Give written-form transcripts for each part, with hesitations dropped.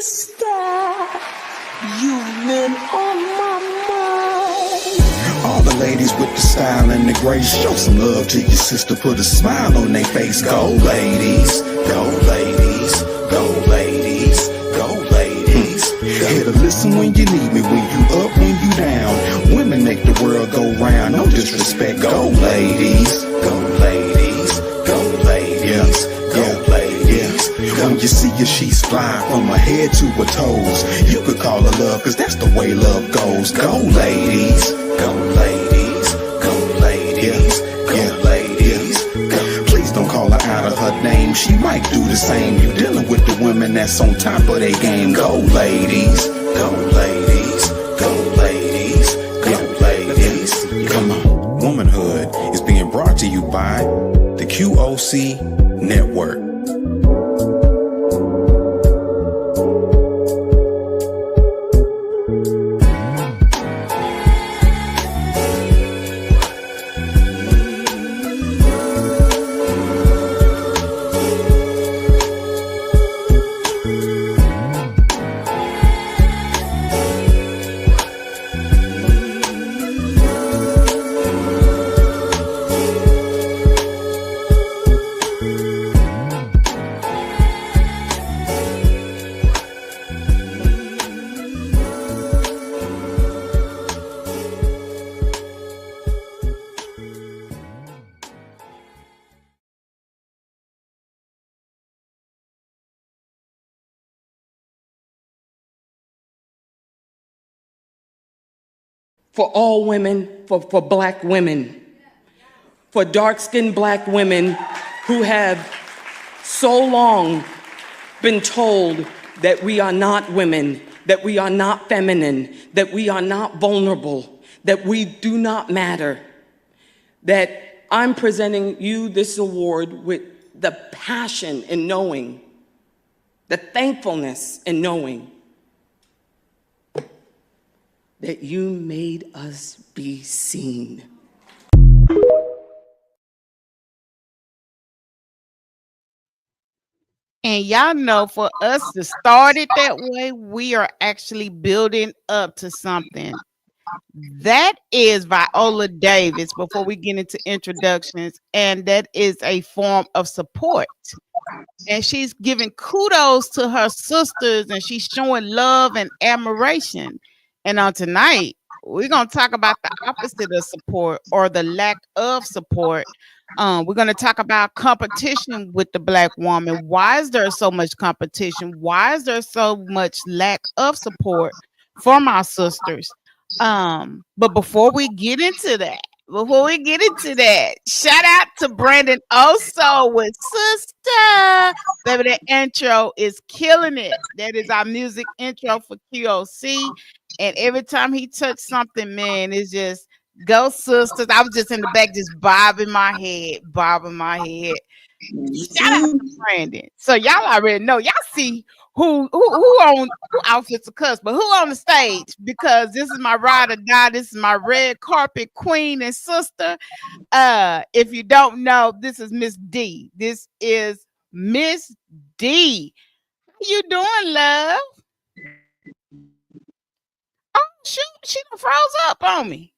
sister, you've been on my mind. All the ladies with the style and the grace, show some love to your sister, put a smile on their face. Go ladies, go ladies, go ladies, go ladies. Here to listen when you need me, when you up, when you down. Women make the world go round, no disrespect. Go ladies, go ladies, go ladies, go ladies. When you see her, she's fly from her head to her toes. You could call her love, cause that's the way love goes. Go ladies, go ladies, go ladies, go ladies. Please don't call her out of her name, she might do the same. You dealing with the women that's on top of their game. Go ladies, go ladies, go ladies, go ladies. Come on. Womanhood is being brought to you by the QOC Network. For all women, for black women, for dark-skinned black women who have so long been told that we are not women, that we are not feminine, that we are not vulnerable, that we do not matter, that I'm presenting you this award with the passion in knowing, the thankfulness in knowing that you made us be seen. And y'all know, for us to start it that way, we are actually building up to something. That is Viola Davis, before we get into introductions, and that is a form of support. And she's giving kudos to her sisters, and she's showing love and admiration. And on tonight, we're going to talk about the opposite of support, or the lack of support. We're going to talk about competition with the black woman. Why is there so much competition? Why is there so much lack of support for my sisters? But before we get into that, shout out to Brandon Oso with Sister. Baby, that intro is killing it. That is our music intro for QOC. And every time he touched something, man, it's just go sisters. I was just in the back, just bobbing my head. Shout out to Brandon. So y'all already know. Y'all see who outfits a cuss, but who on the stage? Because this is my ride or die. This is my red carpet queen and sister. If you don't know, this is Miss D. This is Miss D. How you doing, love? Oh, shoot, she done froze up on me.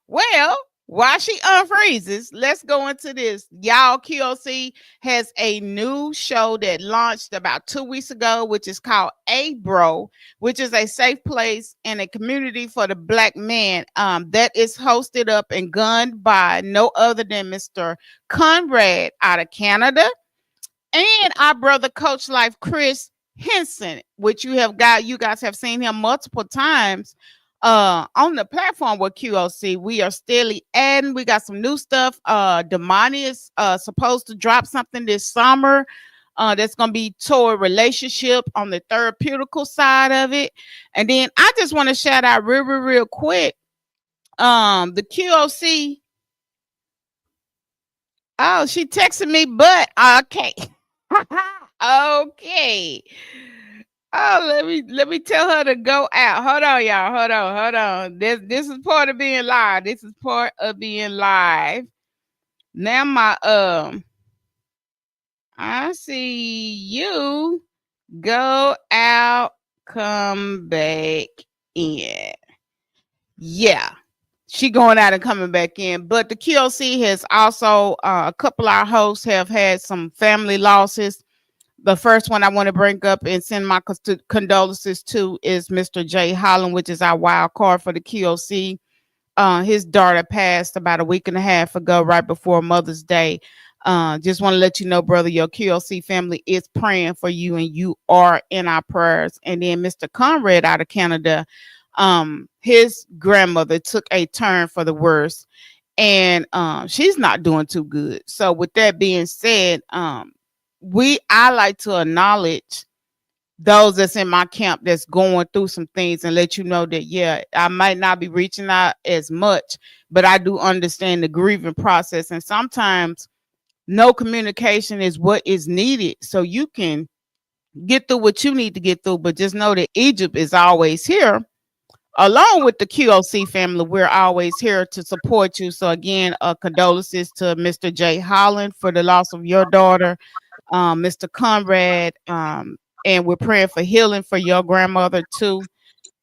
Well, while she unfreezes, let's go into this. Y'all, QOC has a new show that launched about 2 weeks ago, which is called A-Bro, which is a safe place and a community for the black man. That is hosted up and gunned by no other than Mr. Conrad out of Canada, and our brother Coach Life Chris Henson, which you guys have seen him multiple times on the platform with QOC. We are steadily adding. We got some new stuff. Damani is supposed to drop something this summer that's going to be toward relationship on the therapeutical side of it. And then I just want to shout out real quick the QOC. Oh, she texted me, but okay. Okay. Oh, let me tell her to go out. Hold on, y'all. Hold on. This is part of being live. Now I see you. Go out, come back in. Yeah. She going out and coming back in. But the QLC has also a couple of our hosts have had some family losses. The first one I want to bring up and send my condolences to is Mr. Jay Holland, which is our wild card for the QLC. His daughter passed about a week and a half ago, right before Mother's Day. Just want to let you know, brother, your QLC family is praying for you, and you are in our prayers. And then Mr. Conrad out of Canada, his grandmother took a turn for the worse, and she's not doing too good. So, with that being said, I like to acknowledge those that's in my camp that's going through some things and let you know that, yeah, I might not be reaching out as much, but I do understand the grieving process. And sometimes no communication is what is needed so you can get through what you need to get through. But just know that Egypt is always here. Along with the QOC family, we're always here to support you. So again, condolences to Mr. Jay Holland for the loss of your daughter, Mr. Conrad, and we're praying for healing for your grandmother too.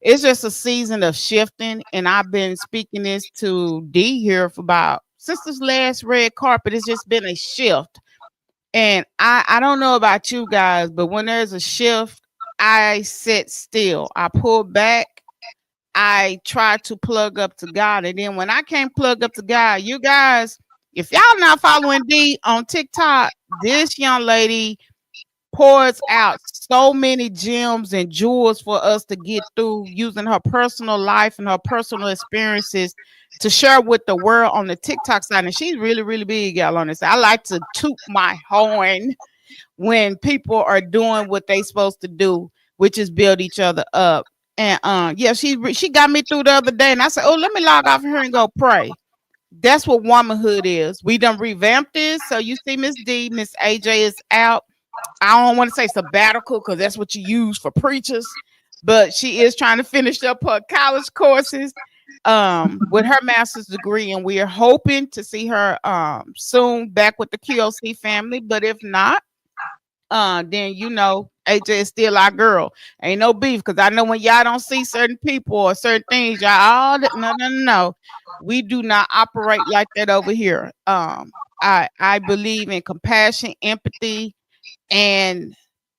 It's just a season of shifting, and I've been speaking this to D here for about since this last red carpet. It's just been a shift, and I don't know about you guys, but when there's a shift, I sit still, I pull back, I try to plug up to God, and then when I can't plug up to God, you guys, if y'all not following D on TikTok, this young lady pours out so many gems and jewels for us to get through using her personal life and her personal experiences to share with the world on the TikTok side. And she's really, really big, y'all, on this. I like to toot my horn when people are doing what they supposed to do, which is build each other up. And yeah, she got me through the other day, and I said, oh, let me log off here and go pray. That's what womanhood is. We done revamped this. So you see Miss D, Miss AJ is out. I don't want to say sabbatical because that's what you use for preachers, but she is trying to finish up her college courses with her master's degree, and we are hoping to see her soon back with the QOC family. But if not, then you know AJ is still our girl. Ain't no beef, because I know when y'all don't see certain people or certain things, y'all all no. We do not operate like that over here. I believe in compassion, empathy, and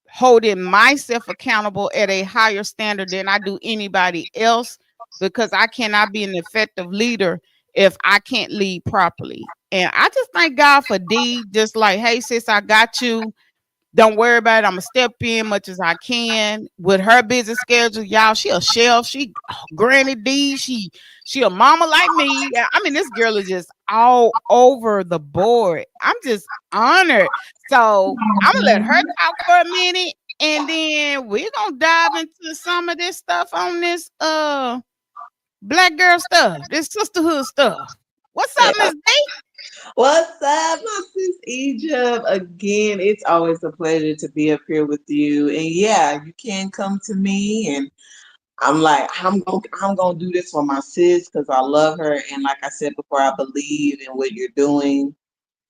holding myself accountable at a higher standard than I do anybody else, because I cannot be an effective leader if I can't lead properly. And I just thank God for D, just like, hey, sis, I got you. Don't worry about it. I'm gonna step in much as I can with her busy schedule. Y'all, she a chef. She Granny D. She a mama like me. I mean, this girl is just all over the board. I'm just honored. So I'm gonna let her talk for a minute, and then we're gonna dive into some of this stuff on this black girl stuff, this sisterhood stuff. What's up, Yeah. Miss D? What's up, my sis Egypt? Again, it's always a pleasure to be up here with you. And yeah, you can come to me, and I'm like, I'm gonna do this for my sis because I love her. And like I said before, I believe in what you're doing.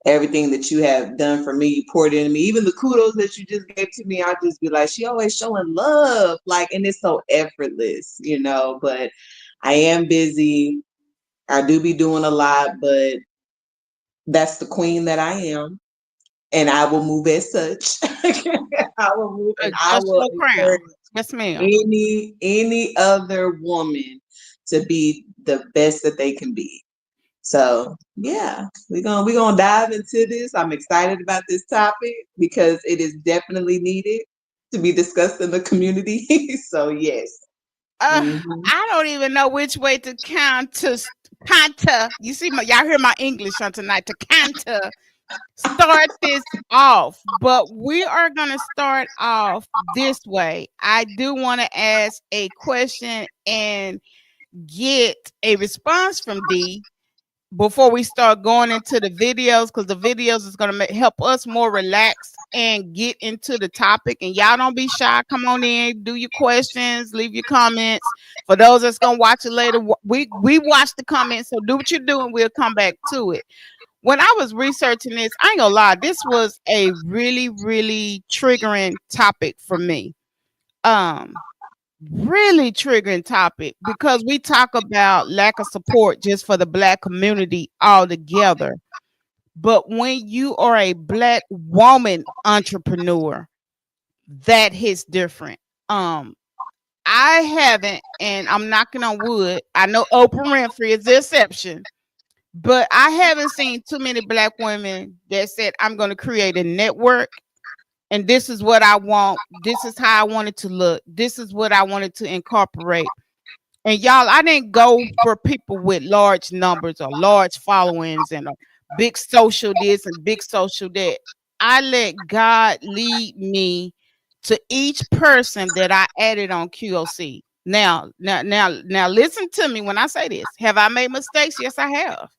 Everything that you have done for me, you poured into me. Even the kudos that you just gave to me, I'll just be like, she always showing love. Like, and it's so effortless, but I am busy. I do be doing a lot, but that's the queen that I am, and I will move as such. I will move, and I Just will your encourage crown. Yes, ma'am. any other woman to be the best that they can be. So yeah, we're gonna dive into this. I'm excited about this topic because it is definitely needed to be discussed in the community. So yes. Mhm. I don't even know which way to counter. You see, y'all hear my English on tonight to counter start this off, but we are gonna start off this way. I do want to ask a question and get a response from D before we start going into the videos, because the videos is going to help us more relax and get into the topic. And y'all don't be shy, come on in, do your questions, leave your comments. For those that's going to watch it later, we watch the comments, so do what you're doing, we'll come back to it. when I was researching this, I ain't gonna lie, this was a really, really triggering topic for me. Um, really triggering topic because we talk about lack of support just for the Black community altogether. But when you are a Black woman entrepreneur, that hits different. I haven't, and I'm knocking on wood. I know Oprah Winfrey is the exception, but I haven't seen too many Black women that said, I'm going to create a network and this is what I want. This is how I want it to look. This is what I wanted to incorporate. And y'all, I didn't go for people with large numbers or large followings and a big social this and big social that. I let God lead me to each person that I added on QOC. Now, listen to me when I say this. Have I made mistakes? Yes, I have.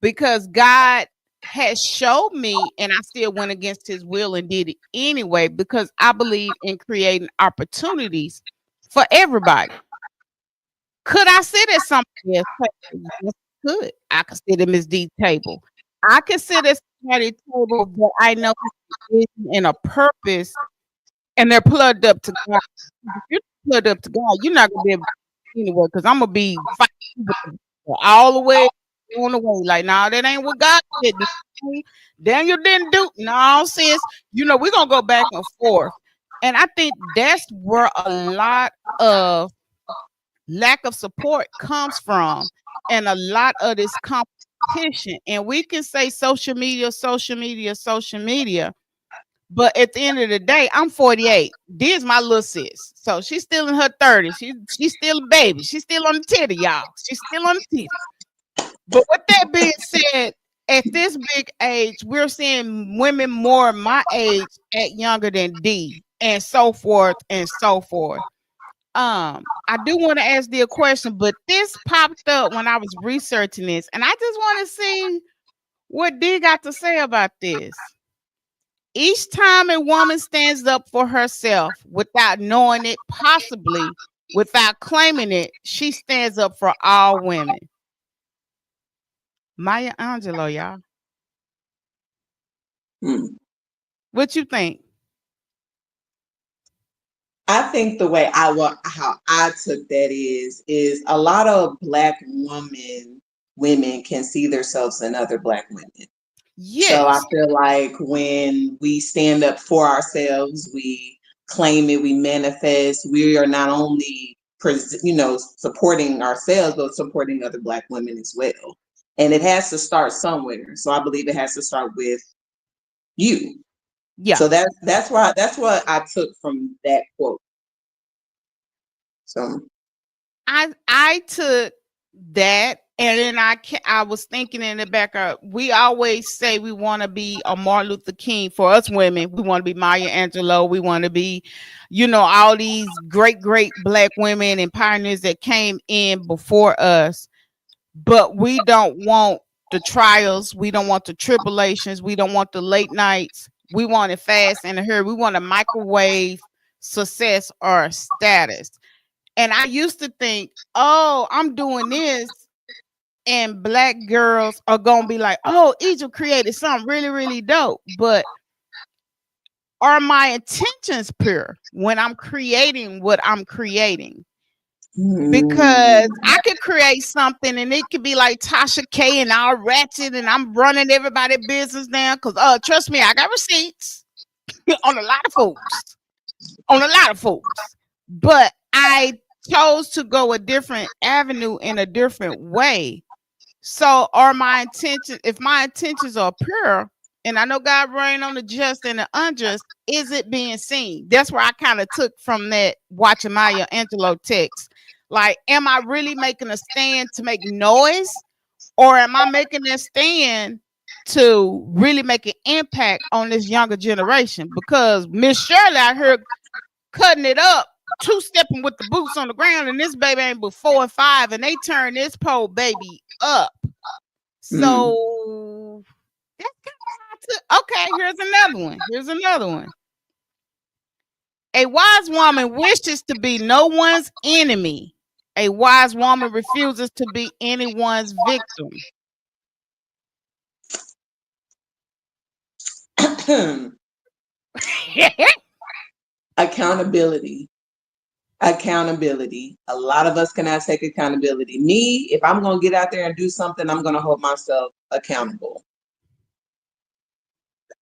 Because God has showed me, and I still went against his will and did it anyway, because I believe in creating opportunities for everybody. Could I sit at somebody else's table? Yes, I could. I could sit at Miss D's table. I could sit at somebody's table that I know has a vision and a purpose, and they're plugged up to God. If you're plugged up to God, you're not gonna be able to go anywhere because I'm gonna be fighting with them all the way on the way. Like, nah, that ain't what God did. Daniel didn't do. No, sis. We're gonna go back and forth. And I think that's where a lot of lack of support comes from, and a lot of this competition. And we can say social media, social media, social media. But at the end of the day, I'm 48. This is my little sis. So she's still in her 30s. She's still a baby. She's still on the titty, y'all. She's still on the titty. But with that being said, at this big age, we're seeing women more my age at younger than D, and so forth and so forth. I do want to ask you a question, but this popped up when I was researching this, and I just want to see what D got to say about this. Each time a woman stands up for herself without knowing it, possibly without claiming it, she stands up for all women. Maya Angelou, y'all. What you think? I think the way how I took that is a lot of Black women can see themselves in other Black women. So I Yes. feel like when we stand up for ourselves, we claim it, we manifest, we are not only supporting ourselves, but supporting other Black women as well. And it has to start somewhere. So I believe it has to start with you. Yeah. So that's what I took from that quote. So I took that, and then I was thinking in the background. We always say we want to be a Martin Luther King. For us women, we want to be Maya Angelou. We want to be, all these great Black women and pioneers that came in before us. But we don't want the trials. We don't want the tribulations. We don't want the late nights. We want it fast and a hurry. We want a microwave success or status. And I used to think, oh, I'm doing this, and Black girls are gonna be like, oh, Egypt created something really, really dope. But are my intentions pure when I'm creating what I'm creating? Because I could create something and it could be like Tasha K and all ratchet, and I'm running everybody's business down. Because trust me, I got receipts on a lot of folks. But I chose to go a different avenue in a different way. So are my intentions, if my intentions are pure, and I know God reign on the just and the unjust, is it being seen? That's where I kind of took from that watching Maya Angelou text. Like, am I really making a stand to make noise, or am I making a stand to really make an impact on this younger generation? Because Miss Shirley out here cutting it up, two-stepping with the boots on the ground, and this baby ain't but 4 and 5, and they turn this pole baby up. So that's kind of okay. Here's another one. A wise woman wishes to be no one's enemy. A wise woman refuses to be anyone's victim. Accountability. Accountability. A lot of us cannot take accountability. Me, if I'm going to get out there and do something, I'm going to hold myself accountable.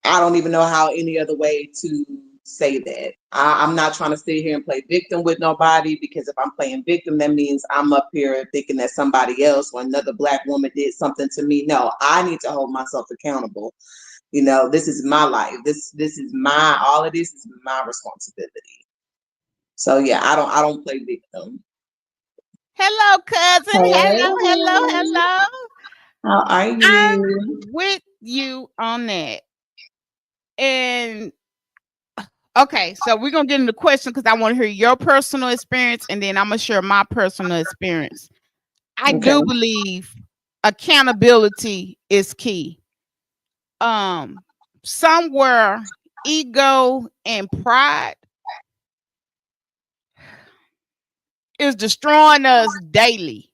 I don't even know how any other way to say that. I'm not trying to sit here and play victim with nobody, because if I'm playing victim, that means I'm up here thinking that somebody else or another Black woman did something to me. No, I need to hold myself accountable. You know, this is my life. This is my, all of this is my responsibility. So yeah, I don't play victim. Hello, cousin. Hello, hello, Hey, hello. how are I'm you? with you on that. And okay, so we're gonna get into the question because I want to hear your personal experience, and then I'm gonna share my personal experience. I Okay. do believe accountability is key. Somewhere ego and pride is destroying us daily.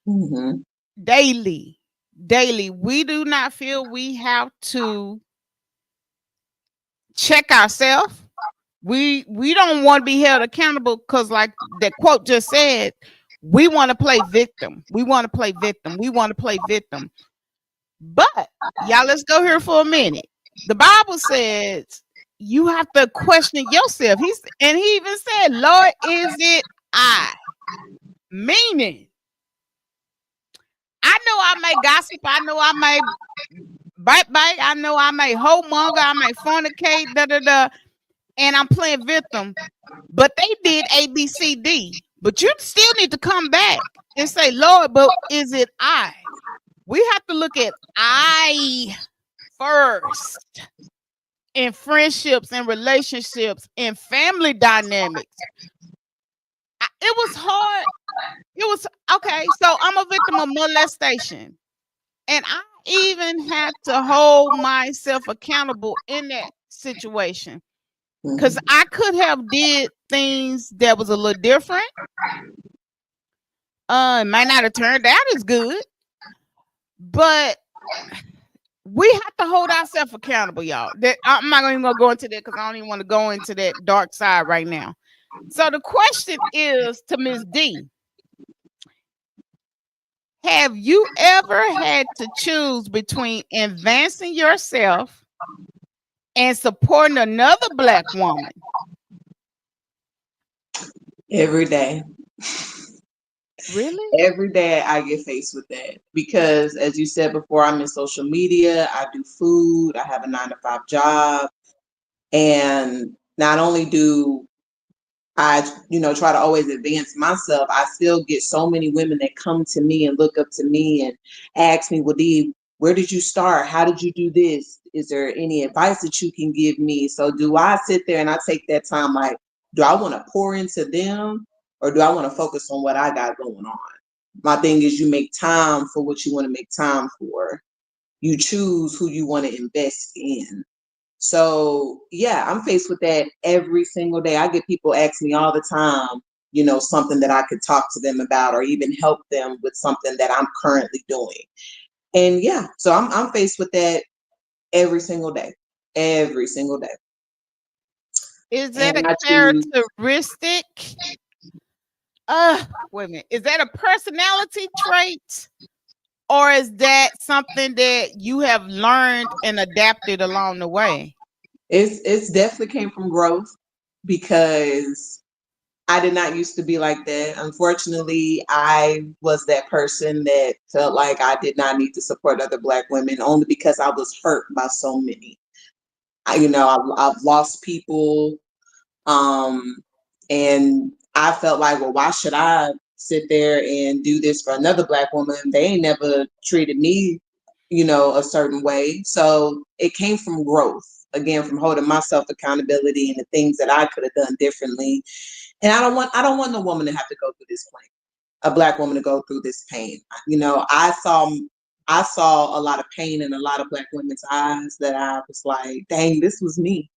Mm-hmm. Daily. Daily. We do not feel we have to check ourselves. We don't want to be held accountable because, like that quote just said, we want to play victim. We want to play victim. We want to play victim. But y'all, let's go here for a minute. The Bible says you have to question yourself. And he even said, Lord, is it I? Meaning, I know I may gossip, I know I may bite, I know I may homemonger, I may fornicate, and I'm playing victim. But they did A, B, C, D. But you still need to come back and say, Lord, but is it I? We have to look at I first in friendships and relationships and family dynamics. It was hard. It was okay. So I'm a victim of molestation. And I even had to hold myself accountable in that situation. Because Mm-hmm. I could have did things that was a little different. It might not have turned out as good, but we have to hold ourselves accountable, y'all. I'm not even gonna go into that because I don't even want to go into that dark side right now. So the question is to Miss D: have you ever had to choose between advancing yourself and supporting another Black woman? Every day. Really? Every day I get faced with that because, as you said before, I'm in social media, I do food, I have a 9 to 5 job. And not only do I, try to always advance myself, I still get so many women that come to me and look up to me and ask me, well, Dee, where did you start? How did you do this? Is there any advice that you can give me? So do I sit there and I take that time, like, do I want to pour into them or do I want to focus on what I got going on? My thing is, you make time for what you want to make time for. You choose who you want to invest in. So yeah, I'm faced with that every single day. I get people ask me all the time, something that I could talk to them about or even help them with something that I'm currently doing. And yeah, so I'm faced with that every single day. Every single day. Is that a And I choose. characteristic? Wait a minute. Is that a personality trait? Or is that something that you have learned and adapted along the way? It's definitely came from growth because I did not used to be like that. Unfortunately, I was that person that felt like I did not need to support other Black women only because I was hurt by so many. I've lost people, and I felt like, well, why should I sit there and do this for another Black woman? They ain't never treated me, a certain way. So it came from growth, again, from holding myself accountability and the things that I could have done differently. And I don't want no woman to have to go through this pain, a Black woman to go through this pain. I saw a lot of pain in a lot of Black women's eyes that I was like, dang, this was me.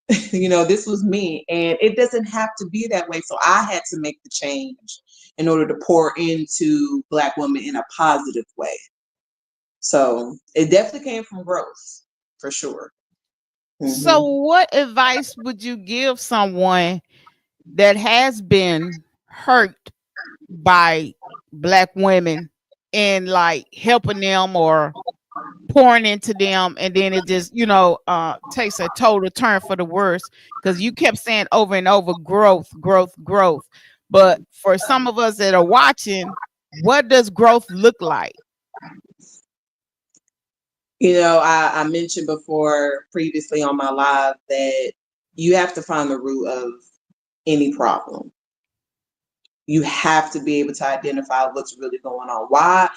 This was me. And it doesn't have to be that way. So I had to make the change in order to pour into Black women in a positive way. So it definitely came from growth, for sure. So, Hmm. what advice would you give someone that has been hurt by black women and like helping them or pouring into them, and then it just takes a total turn for the worse because you kept saying over and over growth, growth, growth. But for some of us that are watching, what does growth look like? I mentioned before previously on my live that you have to find the root of any problem. You have to be able to identify what's really going on. Why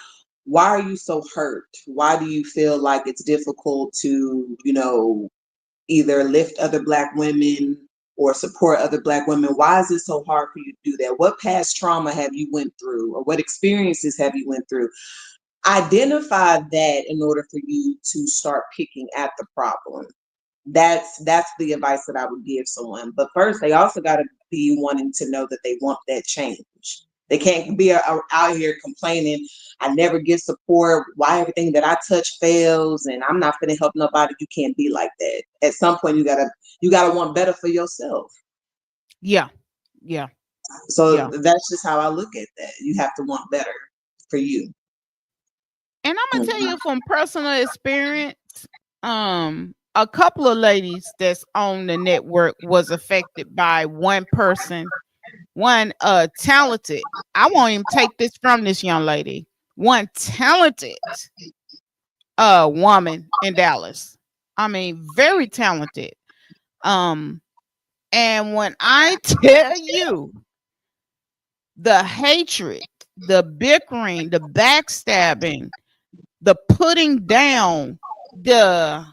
are you so hurt? Why do you feel like it's difficult to, either lift other black women or support other black women? Why is it so hard for you to do that? What past trauma have you went through, or what experiences have you went through? Identify that in order for you to start picking at the problem. That's the advice that I would give someone. But first, they also got to be wanting to know that they want that change. They can't be out here complaining, I never get support, why everything that I touch fails, and I'm not going to help nobody. You can't be like that. At some point, you gotta want better for yourself. Yeah, yeah, So yeah. that's just how I look at that. You have to want better for you. And I'm gonna tell Mhm. you from personal experience, a couple of ladies that's on the network was affected by one person, one talented. I won't even take this from this young lady. One talented woman in Dallas. I mean, very talented. Um, and when I tell you the hatred, the bickering, the backstabbing, the putting down, the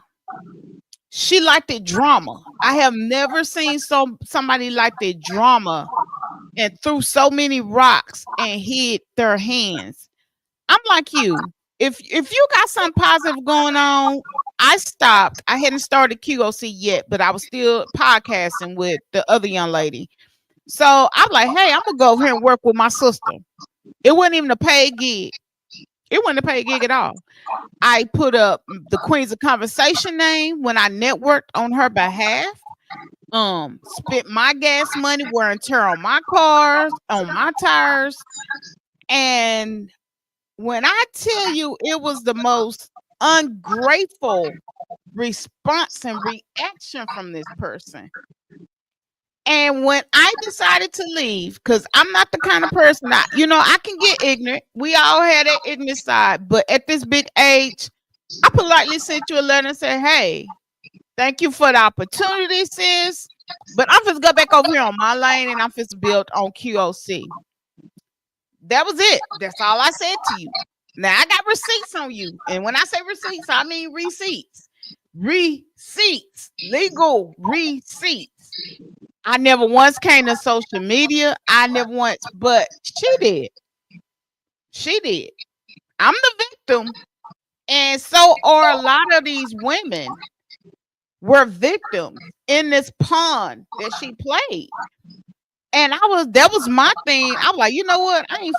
she liked the drama. I have never seen somebody like the drama and threw so many rocks and hid their hands. I'm like you. If you got something positive going on, I stopped. I hadn't started QOC yet, but I was still podcasting with the other young lady. So I'm like, hey, I'm gonna go over here and work with my sister. It wasn't even a paid gig. It wasn't a paid gig at all. I put up the Queens of Conversation name when I networked on her behalf. Spent my gas money wear and tear on my cars, on my tires. And when I tell you it was the most ungrateful response and reaction from this person. And when I decided to leave, because I'm not the kind of person I can get ignorant. We all had that ignorant side, but at this big age, I politely sent you a letter and said, hey, thank you for the opportunity, sis. But I'm just go back over here on my lane and I'm just build on QOC. That was it. That's all I said to you. Now I got receipts on you. And when I say receipts, I mean receipts. Receipts. Legal receipts. I never once came to social media. I never once, but she did. She did. I'm the victim. And so are a lot of these women were victims in this pond that she played. And that was my thing. I was like, you know what? I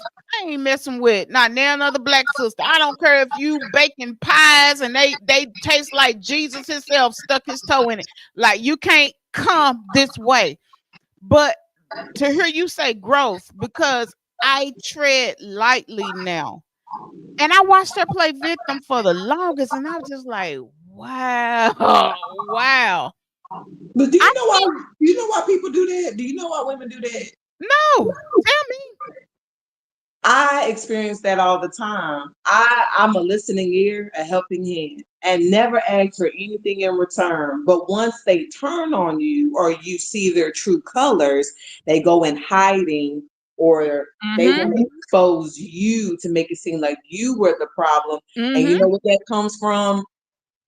ain't messing with not now another black sister. I don't care if you baking pies and they taste like Jesus himself stuck his toe in it. Like you can't come this way. But to hear you say growth, because I tread lightly now. And I watched her play victim for the longest, and I was just like, wow, wow. But do I you know why? think Do you know why people do that? Do you know why women do that? no, tell me. I experience that all the time. I'm a listening ear, a helping hand, and never ask for anything in return. But once they turn on you or you see their true colors, they go in hiding, or they Mm-hmm. want to expose you to make it seem like you were the problem. And you Mm-hmm. know what that comes from?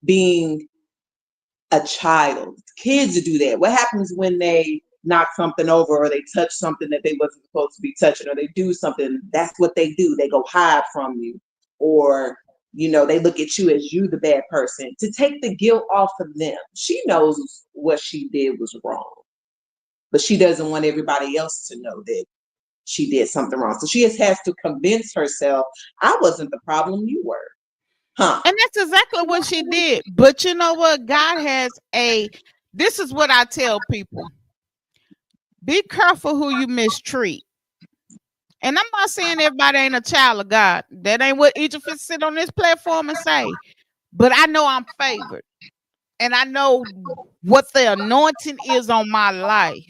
Being a child. Kids do that. What happens when they knock something over or they touch something that they wasn't supposed to be touching, or they do something? That's what they do. They go hide from you, or they look at you as you the bad person to take the guilt off of them. She knows what she did was wrong, but she doesn't want everybody else to know that she did something wrong. So she has to convince herself, I wasn't the problem, you were. Huh. And that's exactly what she did. But you know what? God has this is what I tell people. Be careful who you mistreat. And I'm not saying everybody ain't a child of God. That ain't what each of us sit on this platform and say. But I know I'm favored. And I know what the anointing is on my life.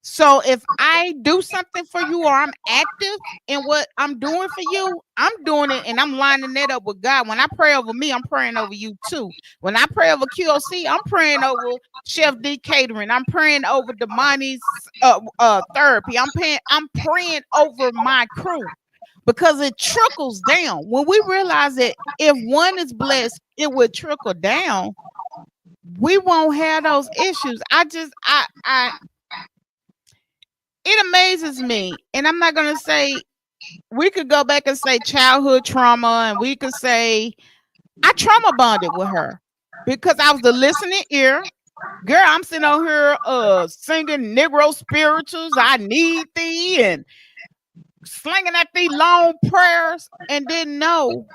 So if I do something for you or I'm active in what I'm doing for you, I'm doing it and I'm lining that up with God. When I pray over me, I'm praying over you too. When I pray over QOC, I'm praying over Chef D Catering. I'm praying over Damani's therapy. I'm praying over my crew because it trickles down. When we realize that if one is blessed, it would trickle down. We won't have those issues. I it amazes me, and I'm not gonna say we could go back and say childhood trauma, and we could say I trauma bonded with her because I was the listening ear. Girl, I'm sitting on here singing Negro spirituals, I need thee, and slinging at thee long prayers, and didn't know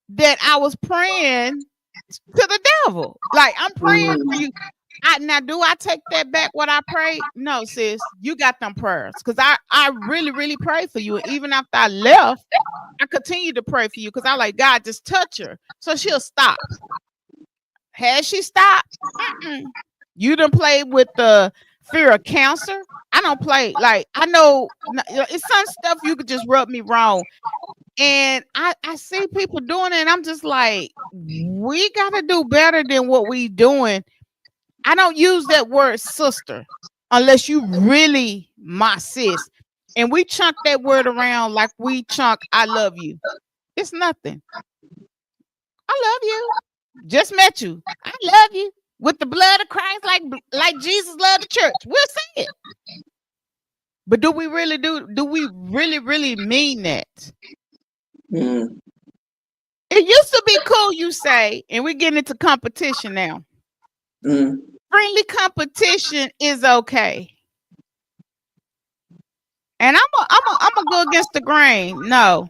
that I was praying to the devil. Like I'm praying for Mm. you. Now do I take that back what I prayed? No, sis, you got them prayers. Because I really, really prayed for you. And even after I left, I continued to pray for you because I like God, just touch her. So she'll stop. Has she stopped? Mm-mm. You done played with the fear of cancer. I don't play. Like I know it's some stuff you could just rub me wrong. And I see people doing it, and I'm just like, we gotta do better than what we doing. I don't use that word sister unless you really my sis. And we chunk that word around like we chunk I love you. It's nothing. I love you. Just met you. I love you. With the blood of Christ, like Jesus loved the church. We'll say it. But do we really, really mean that? Mm. It used to be cool, you say, and we're getting into competition now. Mm. Friendly competition is okay. And I'm gonna go against the grain. No,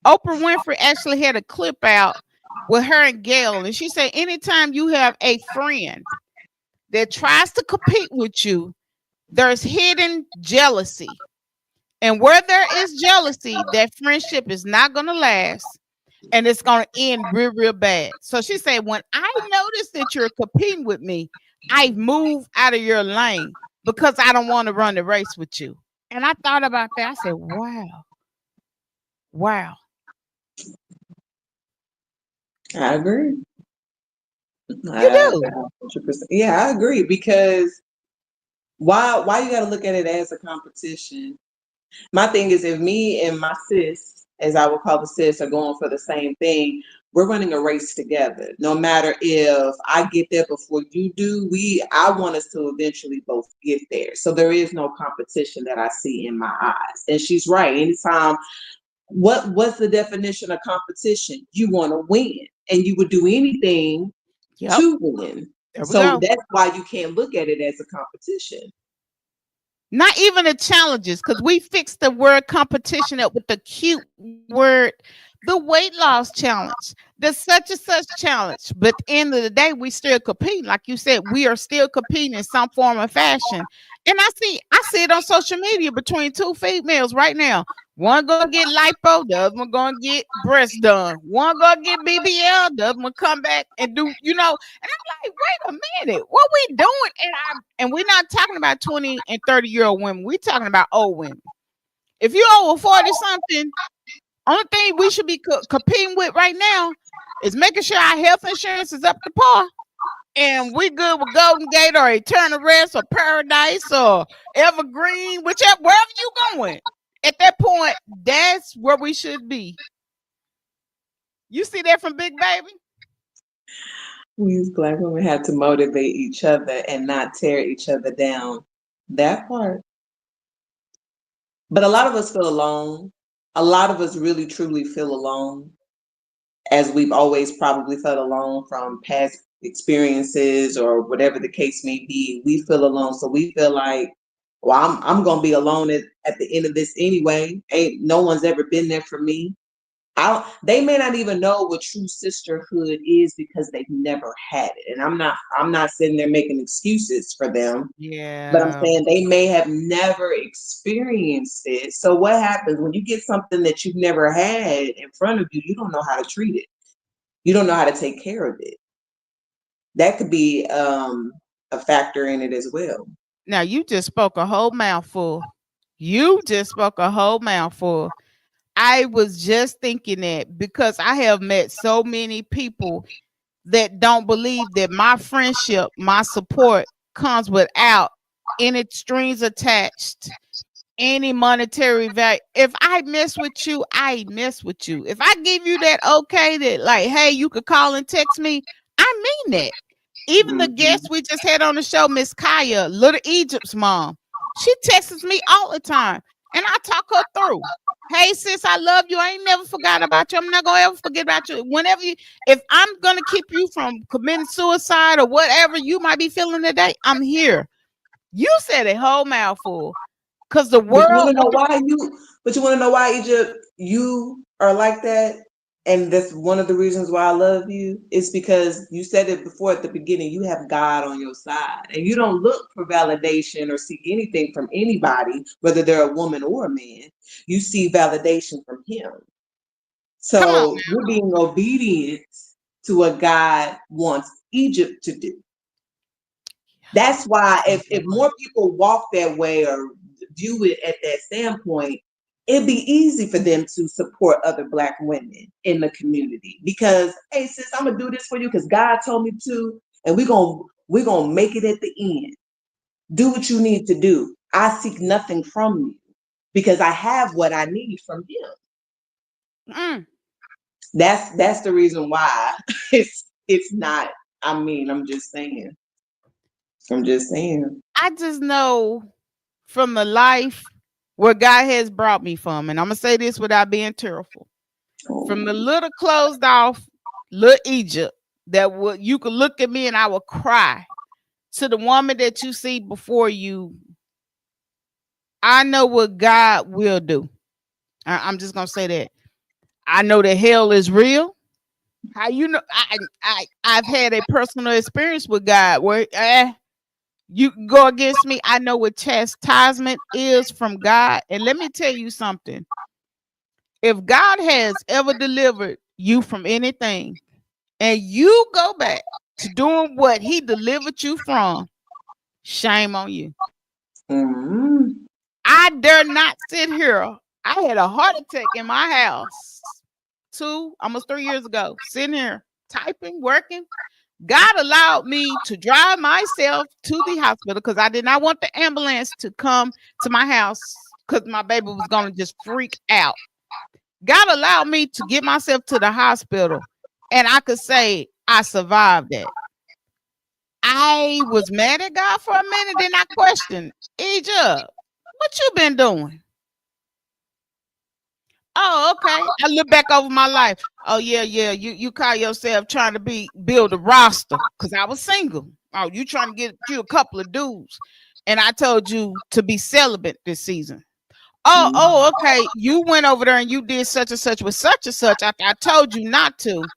Oprah Winfrey actually had a clip out with her and Gail, and she said, anytime you have a friend that tries to compete with you, there's hidden jealousy, and where there is jealousy, that friendship is not gonna last, and it's gonna end real, real bad. So she said, when I notice that you're competing with me, I move out of your lane because I don't want to run the race with you. And I thought about that. I said, wow, wow. I agree. You I do. 100%. Yeah, I agree because why you got to look at it as a competition? My thing is, if me and my sis, as I would call the sis, are going for the same thing, we're running a race together. No matter if I get there before you do, I want us to eventually both get there. So there is no competition that I see in my eyes. And she's right. Anytime, what's the definition of competition? You want to win, and you would do anything Yep. to win. There we So go. that's why you can't look at it as a competition. Not even the challenges, because we fixed the word competition up with the cute word, the weight loss challenge, the such and such challenge. But at the end of the day, we still compete. Like you said, we are still competing in some form or fashion. And I see it on social media between two females right now. One gonna get lipo, the other one gonna get breast done. One gonna get BBL, the other one come back and do, and I'm like, wait a minute, what we doing? And we're not talking about 20 and 30-year-old women. We're talking about old women. If you're over 40 something, only thing we should be competing with right now is making sure our health insurance is up to par. And we good with Golden Gate or Eternal Rest or Paradise or Evergreen, wherever you going. At that point, that's where we should be. You see that from Big Baby? We as Black women have to motivate each other and not tear each other down. That part. But a lot of us feel alone. A lot of us really truly feel alone, as we've always probably felt alone from past experiences or whatever the case may be. We feel alone. So we feel like, well, I'm gonna be alone at the end of this anyway. Ain't no one's ever been there for me. They may not even know what true sisterhood is because they've never had it. And I'm not sitting there making excuses for them, but I'm Yeah. saying they may have never experienced it. So what happens when you get something that you've never had in front of you? You don't know how to treat it. You don't know how to take care of it. That could be a factor in it as well. Now you just spoke a whole mouthful. You just spoke a whole mouthful. I was just thinking that because I have met so many people that don't believe that my friendship, my support comes without any strings attached, any monetary value. If I mess with you, I mess with you. If I give you that okay, that like, hey, you could call and text me, I mean that. Even the Mhm. guest we just had on the show, Miss Kaya, Little Egypt's mom, she texts me all the time and I talk her through. Hey sis, I love you. I ain't never forgot about you. I'm not gonna ever forget about you. Whenever you, if I'm gonna keep you from committing suicide or whatever you might be feeling today, I'm here. You said a whole mouthful. Cause the But you want world, to know why but you want to know why, Egypt, you are like that? And that's one of the reasons why I love you. It's because you said it before at the beginning, you have God on your side. And you don't look for validation or seek anything from anybody, whether they're a woman or a man. You see validation from him. come on So you're being obedient to what God wants Egypt to do. That's why if now. more people walk that way or view it at that standpoint, it'd be easy for them to support other Black women in the community. Because, hey sis, I'm gonna do this for you because God told me to, and we're gonna make it at the end. Do what you need to do. I seek nothing from you because I have what I need from him. Mm. That's the reason why it's not. I mean, I'm just saying. I'm just saying. I just know from the life where God has brought me from, and I'm gonna say this without being tearful. From the Oh, little closed off little Egypt that would you could look at me and I would cry to the woman that you see before you. I know what God will do. I'm just gonna say that. I know that hell is real. How you know? I've had a personal experience with God where you go against me. I know what chastisement is from God. And let me tell you something. If God has ever delivered you from anything and you go back to doing what he delivered you from, shame on you. mm, I dare not sit here. I had a heart attack in my house almost 3 years ago, sitting here typing, working. God allowed me to drive myself to the hospital because I did not want the ambulance to come to my house because my baby was going to just freak out. God allowed me to get myself to the hospital and I could say I survived that. I was mad at God for a minute, then I questioned, Egypt, what you been doing? Oh, okay. I look back over my life. Oh, yeah, yeah. You call yourself trying to build a roster because I was single. Oh, you trying to get you a couple of dudes. And I told you to be celibate this season. Oh, mm. okay. You went over there and you did such and such with such and such. I told you not to.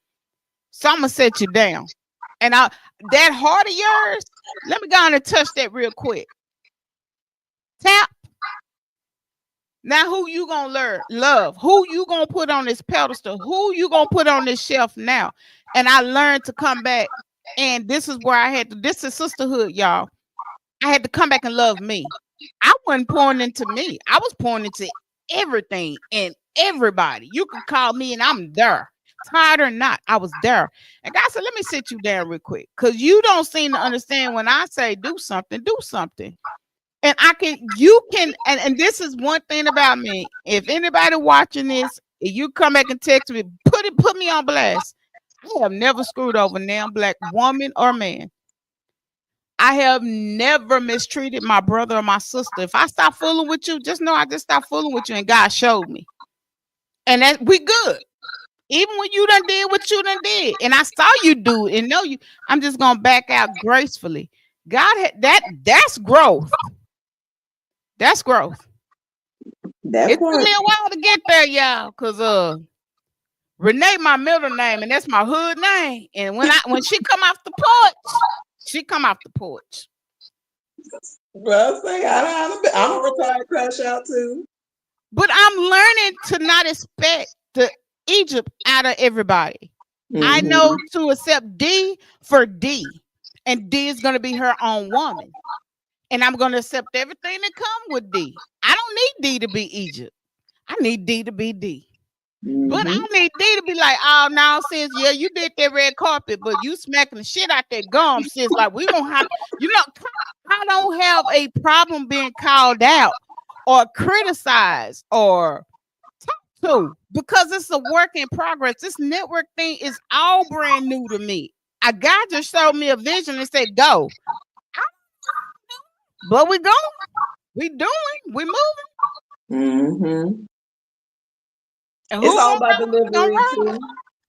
So I'm gonna set you down. And that heart of yours, let me go on and touch that real quick. Tap. Now who you gonna love? Who you gonna put on this pedestal? Who you gonna put on this shelf now? And I learned to come back. And this is where this is sisterhood, y'all. I had to come back and love me. I wasn't pouring into me. I was pouring into everything and everybody. You could call me and I'm there. Tired or not, I was there. And God said, let me sit you down real quick. Because you don't seem to understand when I say do something, do something. And and this is one thing about me. If anybody watching this, if you come back and text me, put me on blast. I have never screwed over a damn Black woman or man. I have never mistreated my brother or my sister. If I stop fooling with you, just know I just stopped fooling with you and God showed me. And that we good. Even when you done did what you done did. And I saw you do it and know you, I'm just gonna back out gracefully. God had that's growth. That's growth. That It took part. me a while to get there, y'all, because Renee, my middle name, and that's my hood name. And when she come off the porch, she come off the porch. Well, say I'm a retired crash out too. But I'm learning to not expect the Egypt out of everybody. I know to accept D for D, and D is going to be her own woman, and I'm going to accept everything that come with D. I don't need D to be Egypt. I need D to be D. But I need D to be like, oh no, sis, yeah, you did that red carpet, but you smacking the shit out that gum, sis. Like we don't have, I don't have a problem being called out or criticized or talked to because it's a work in progress. This network thing is all brand new to me. A guy just showed me a vision and said, go. But we going, we doing, we moving. It's all about delivery too.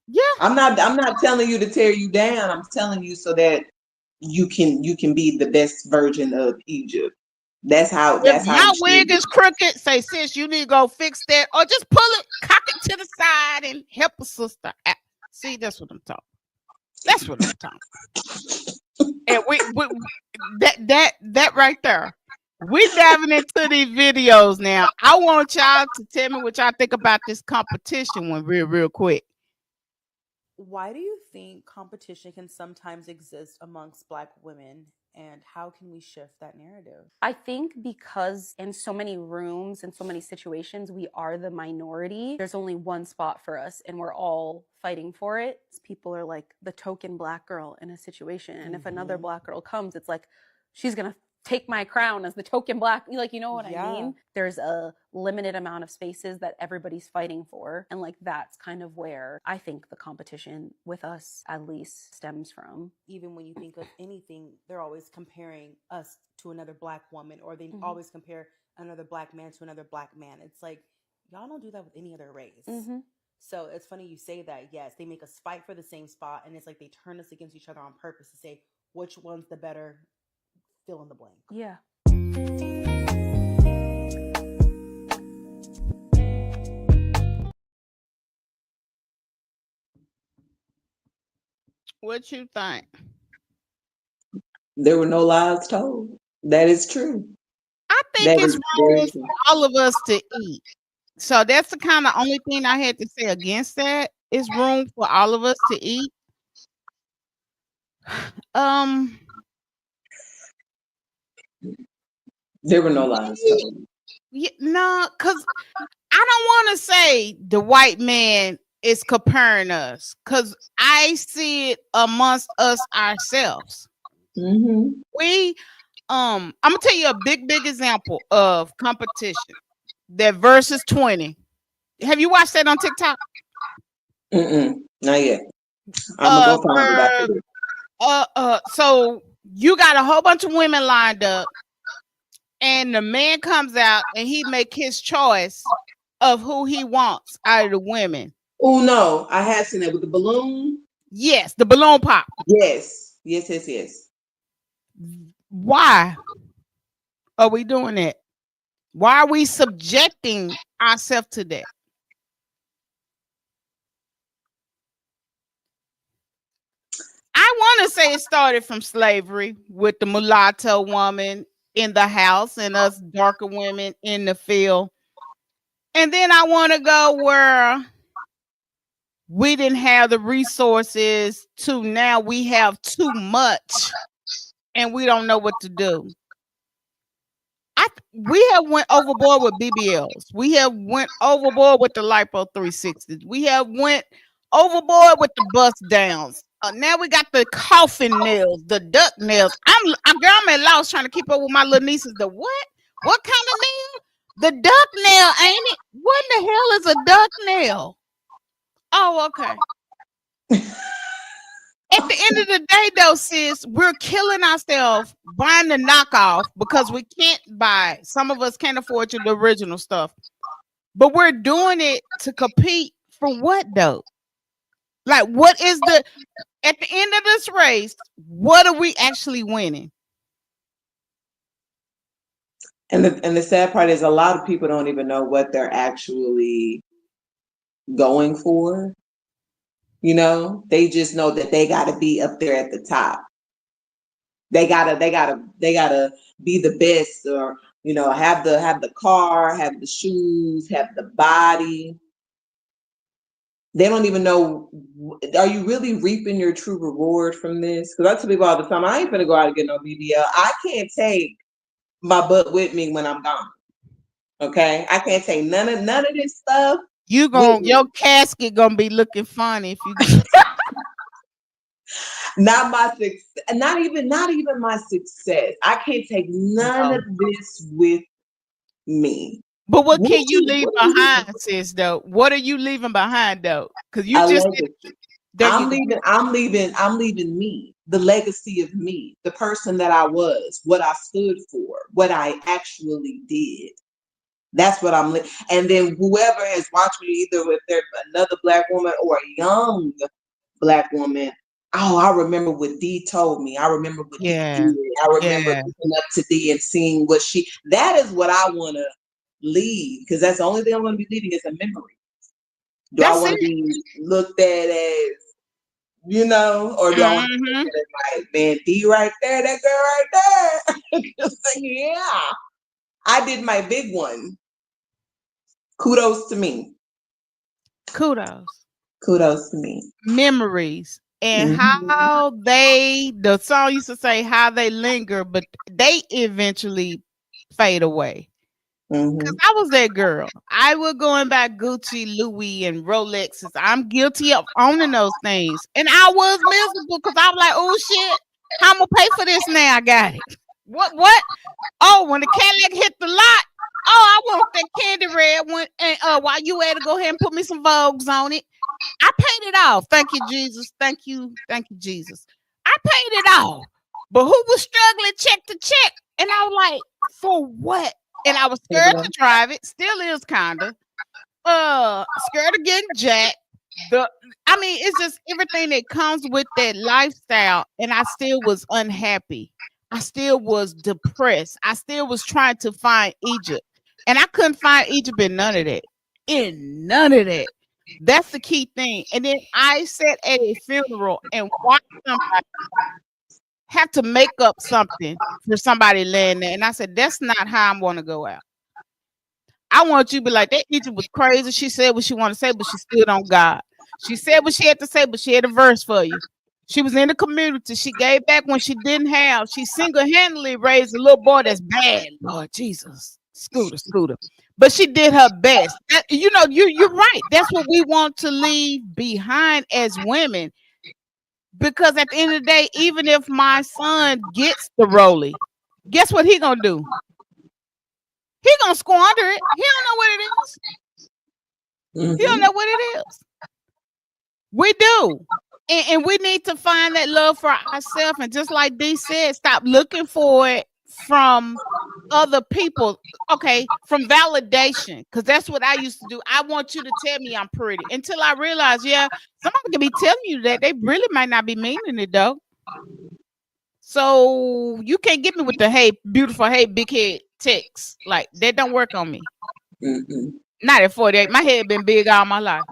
Yeah. I'm not telling you to tear you down. I'm telling you so that you can be the best version of Egypt. That's how My wig is crooked. Say, sis, you need to go fix that, or just pull it, cock it to the side, and help a sister out. See, that's what I'm talking. That's what I'm talking. And we that right there. We diving into these videos now. I want y'all to tell me what y'all think about this competition one real quick. Why do you think competition can sometimes exist amongst Black women, and how can we shift that narrative? I think because in so many rooms and so many situations, we are the minority. There's only one spot for us and we're all fighting for it. People are like the token Black girl in a situation. And if another Black girl comes, it's like, she's going to take my crown as the token Black, like, you know what I mean? There's a limited amount of spaces that everybody's fighting for. And like, that's kind of where I think the competition with us at least stems from. Even when you think of anything, they're always comparing us to another Black woman, or they always compare another Black man to another Black man. It's like, y'all don't do that with any other race. So it's funny you say that. Yes, they make us fight for the same spot, and it's like they turn us against each other on purpose to say which one's the better fill in the blank. Yeah. What you think? There were no lies told. That is true. I think it's wrong for all of us to eat. So that's the kind of only thing I had to say against that. It's room for all of us to eat. There were no lies told. Yeah, no, because I don't want to say the white man is comparing us, because I see it amongst us ourselves. We I'm gonna tell you a big example of competition. That versus 20. Have you watched that on TikTok? Not yet. I'm gonna go find it. So you got a whole bunch of women lined up, and the man comes out and he make his choice of who he wants out of the women. Oh no, I have seen that with the balloon. Yes, the balloon pop. Yes. Why are we doing that? Why are we subjecting ourselves to that? I want to say it started from slavery with the mulatto woman in the house and us darker women in the field. And then I want to go where we didn't have the resources to now we have too much and we don't know what to do. We have went overboard with BBLs. We have went overboard with the lipo 360s. We have went overboard with the bust downs. Now we got the coffin nails, the duck nails. I'm at loss trying to keep up with my little nieces. The what? What kind of nail? The duck nail, ain't it? What in the hell is a duck nail? Oh, okay. At the end of the day, though, sis, we're killing ourselves buying the knockoff because we can't buy. Some of us can't afford the original stuff. But we're doing it to compete for what, though? Like, what is at the end of this race, what are we actually winning? And the sad part is a lot of people don't even know what they're actually going for. You know, they just know that they got to be up there at the top. They gotta be the best, or you know, have the car, have the shoes, have the body. They don't even know, are you really reaping your true reward from this? Because I tell people all the time, I ain't gonna go out and get no BBL. I can't take my butt with me when I'm gone. Okay, I can't take none of this stuff. Your casket gonna be looking funny if you get Not my success, not even my success. I can't take none of this with me. But what can you leave behind, sis? Though, what are you leaving behind, though? Because you just I'm leaving me, the legacy of me, the person that I was, what I stood for, what I actually did. That's what I'm leaving. And then whoever has watched me, either if they're another Black woman or a young Black woman, oh, I remember what Dee told me. I remember what Dee did. I remember looking up to Dee and seeing what that is what I want to leave, because that's the only thing I'm going to be leaving is a memory. Do I want to be looked at as, you know, or do I want to be looked at as like, man, Dee right there, that girl right there? Yeah, I did my big one. Kudos to me. Kudos to me. Memories. And how the song used to say how they linger, but they eventually fade away. Because I was that girl. I was going by Gucci, Louis, and Rolexes. I'm guilty of owning those things. And I was miserable because I was like, oh shit, how I'm gonna pay for this now? I got it. What? Oh, when the Cadillac hit the lot, oh, I want that candy red one. And while you had to go ahead and put me some Vogues on it. I paid it off. Thank you, Jesus. Thank you, Jesus. I paid it off. But who was struggling check to check? And I was like, for what? And I was scared to drive it. Still is kinda. Scared of getting jacked. It's just everything that comes with that lifestyle. And I still was unhappy. I still was depressed. I still was trying to find Egypt. And I couldn't find Egypt in none of that. In none of that. That's the key thing. And then I sat at a funeral and watched somebody have to make up something for somebody laying there. And I said, that's not how I'm going to go out. I want you to be like, that Egypt was crazy. She said what she wanted to say, but she stood on God. She said what she had to say, but she had a verse for you. She was in the community. She gave back when she didn't have. She single-handedly raised a little boy that's bad. Lord Jesus. Scooter. But she did her best. You're right. That's what we want to leave behind as women. Because at the end of the day, even if my son gets the rollie, guess what he gonna do? He gonna squander it. He don't know what it is. He don't know what it is. We do. And we need to find that love for ourselves. And just like Dee said, stop looking for it from other people. Okay, from validation. Because that's what I used to do. I want you to tell me I'm pretty. Until I realized, somebody can be telling you that. They really might not be meaning it, though. So you can't get me with the hey, beautiful, hey, big head text. Like, that don't work on me. Not at 48. My head been big all my life.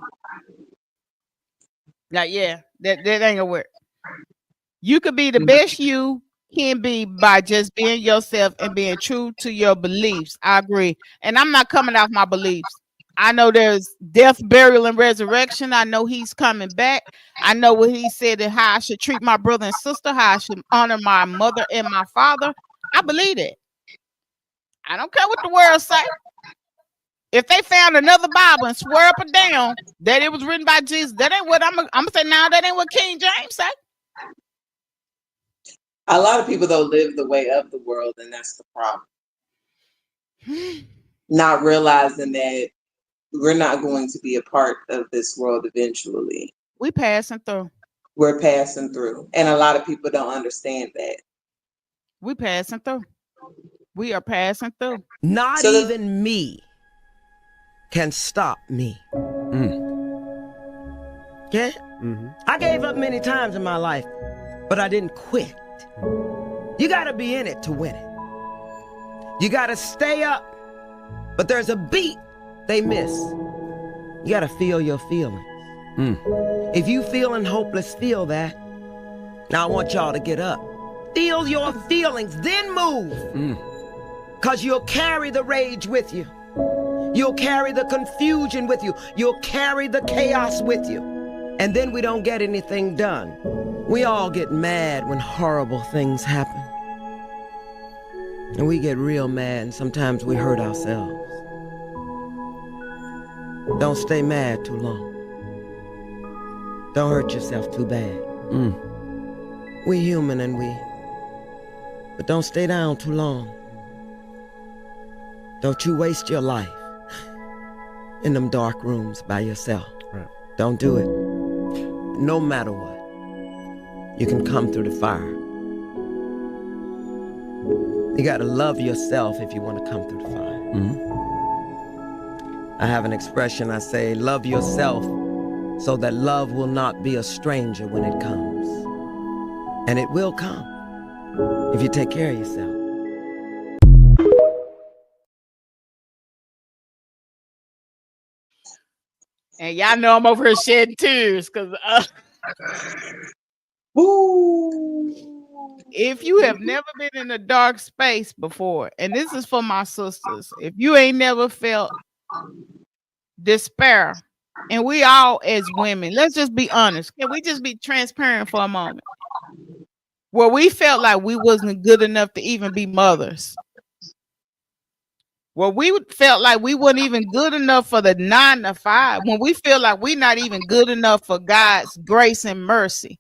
Like, that ain't gonna work. You could be the best you can be by just being yourself and being true to your beliefs. I agree. And I'm not coming off my beliefs. I know there's death, burial, and resurrection. I know he's coming back. I know what he said and how I should treat my brother and sister, how I should honor my mother and my father. I believe it. I don't care what the world say. If they found another Bible and swear up and down that it was written by Jesus, that ain't what I'm gonna say. Now that ain't what King James say. A lot of people though live the way of the world, and that's the problem. Not realizing that we're not going to be a part of this world eventually. We passing through. We're passing through, and a lot of people don't understand that. We passing through. We are passing through. Not even me can stop me. Okay? I gave up many times in my life, but I didn't quit. You gotta be in it to win it. You gotta stay up, but there's a beat they miss. You gotta feel your feelings. If you feeling hopeless, feel that. Now I want y'all to get up. Feel your feelings, then move. Because you'll carry the rage with you. You'll carry the confusion with you. You'll carry the chaos with you. And then we don't get anything done. We all get mad when horrible things happen. And we get real mad, and sometimes we hurt ourselves. Don't stay mad too long. Don't hurt yourself too bad. We human but don't stay down too long. Don't you waste your life in them dark rooms by yourself. Right. Don't do it. No matter what, you can come through the fire. You gotta love yourself if you want to come through the fire. I have an expression, I say, love yourself so that love will not be a stranger when it comes. And it will come if you take care of yourself. And y'all know I'm over here shedding tears because if you have never been in a dark space before, and this is for my sisters, if you ain't never felt despair, and we all as women, let's just be honest. Can we just be transparent for a moment? Where we felt like we wasn't good enough to even be mothers. Where we felt like we weren't even good enough for the 9 to 5. When we feel like we're not even good enough for God's grace and mercy.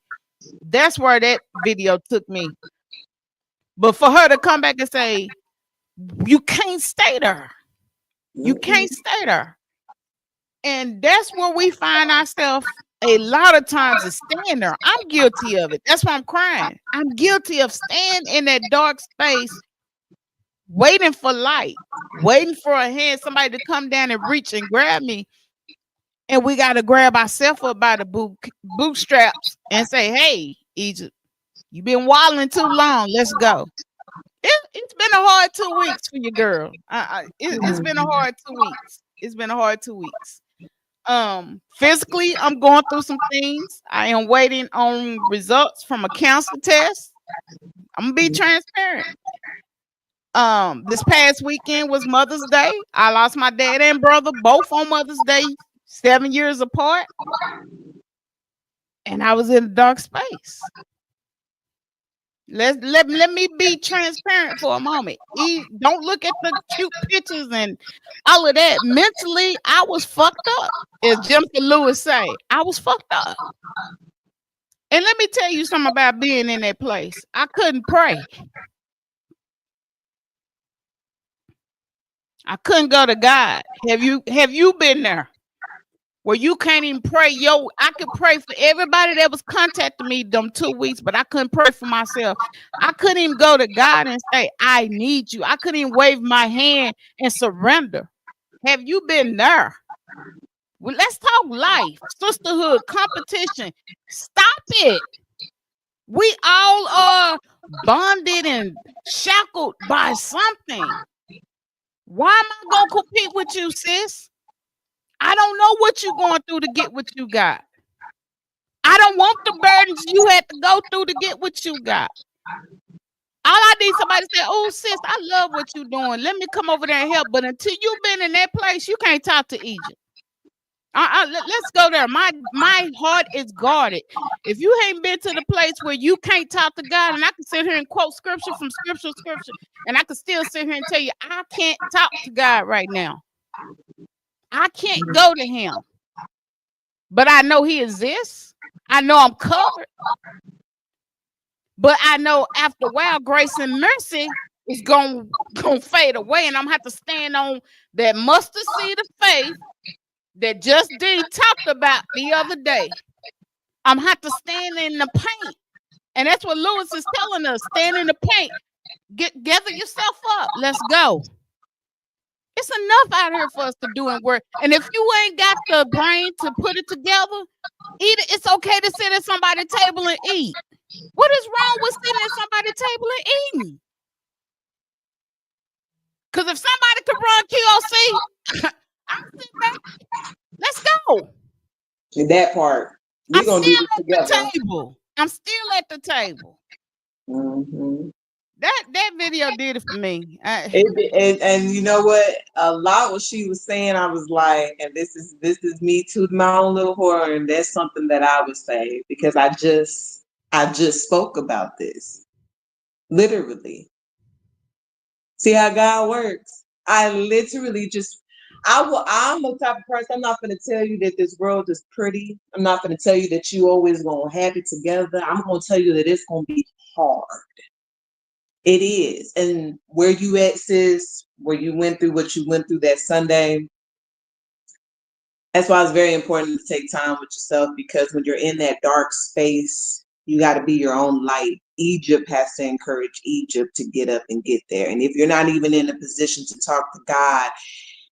That's where that video took me. But for her to come back and say, you can't stay there. You can't stay there. And that's where we find ourselves a lot of times is staying there. I'm guilty of it. That's why I'm crying. I'm guilty of staying in that dark space, waiting for light, waiting for a hand, somebody to come down and reach and grab me. And we got to grab ourselves up by the bootstraps and say, hey, Egypt, you've been wilding too long. Let's go. It's been a hard 2 weeks for you, girl. It's been a hard 2 weeks. It's been a hard 2 weeks. Physically, I'm going through some things. I am waiting on results from a cancer test. I'm gonna be transparent. This past weekend was Mother's Day. I lost my dad and brother both on Mother's Day, 7 years apart. And I was in a dark space. Let me be transparent for a moment. Don't look at the cute pictures and all of that. Mentally, I was fucked up. As Jennifer Lewis say, I was fucked up. And let me tell you something about being in that place. I couldn't pray. I couldn't go to God. Have you been there? Where you can't even pray. I could pray for everybody that was contacting me them 2 weeks, but I couldn't pray for myself. I couldn't even go to God and say, I need you. I couldn't even wave my hand and surrender. Have you been there? Well, let's talk life, sisterhood, competition. Stop it. We all are bonded and shackled by something. Why am I going to compete with you, sis? I don't know what you're going through to get what you got. I don't want the burdens you had to go through to get what you got. All I need somebody to say, oh, sis, I love what you're doing. Let me come over there and help. But until you've been in that place, you can't talk to Egypt. Let's go there. My heart is guarded. If you ain't been to the place where you can't talk to God, and I can sit here and quote scripture from scripture, and I can still sit here and tell you, I can't talk to God right now. I can't go to him. But I know he exists. I know I'm covered. But I know after a while, grace and mercy is going to fade away. And I'm going to have to stand on that mustard seed of faith that Just D talked about the other day. I'm going to have to stand in the paint. And that's what Lewis is telling us. Stand in the paint. Gather yourself up. Let's go. It's enough out here for us to do and work. And if you ain't got the brain to put it together, it's okay to sit at somebody's table and eat. What is wrong with sitting at somebody's table and eating? Because if somebody could run QOC, I'm sitting back. Let's go. That part. We're gonna do this at together. the table. I'm still at the table. Mm-hmm. That video did it for me. And you know what? A lot what she was saying, I was like, and this is me tooting my own little horn, and that's something that I would say because I just spoke about this. Literally. See how God works. I literally just I'm the type of person, I'm not gonna tell you that this world is pretty. I'm not gonna tell you that you always gonna have it together. I'm gonna tell you that it's gonna be hard. It is. And where you at, sis, where you went through what you went through that Sunday, that's why it's very important to take time with yourself because when you're in that dark space, you got to be your own light. Egypt has to encourage Egypt to get up and get there. And if you're not even in a position to talk to God,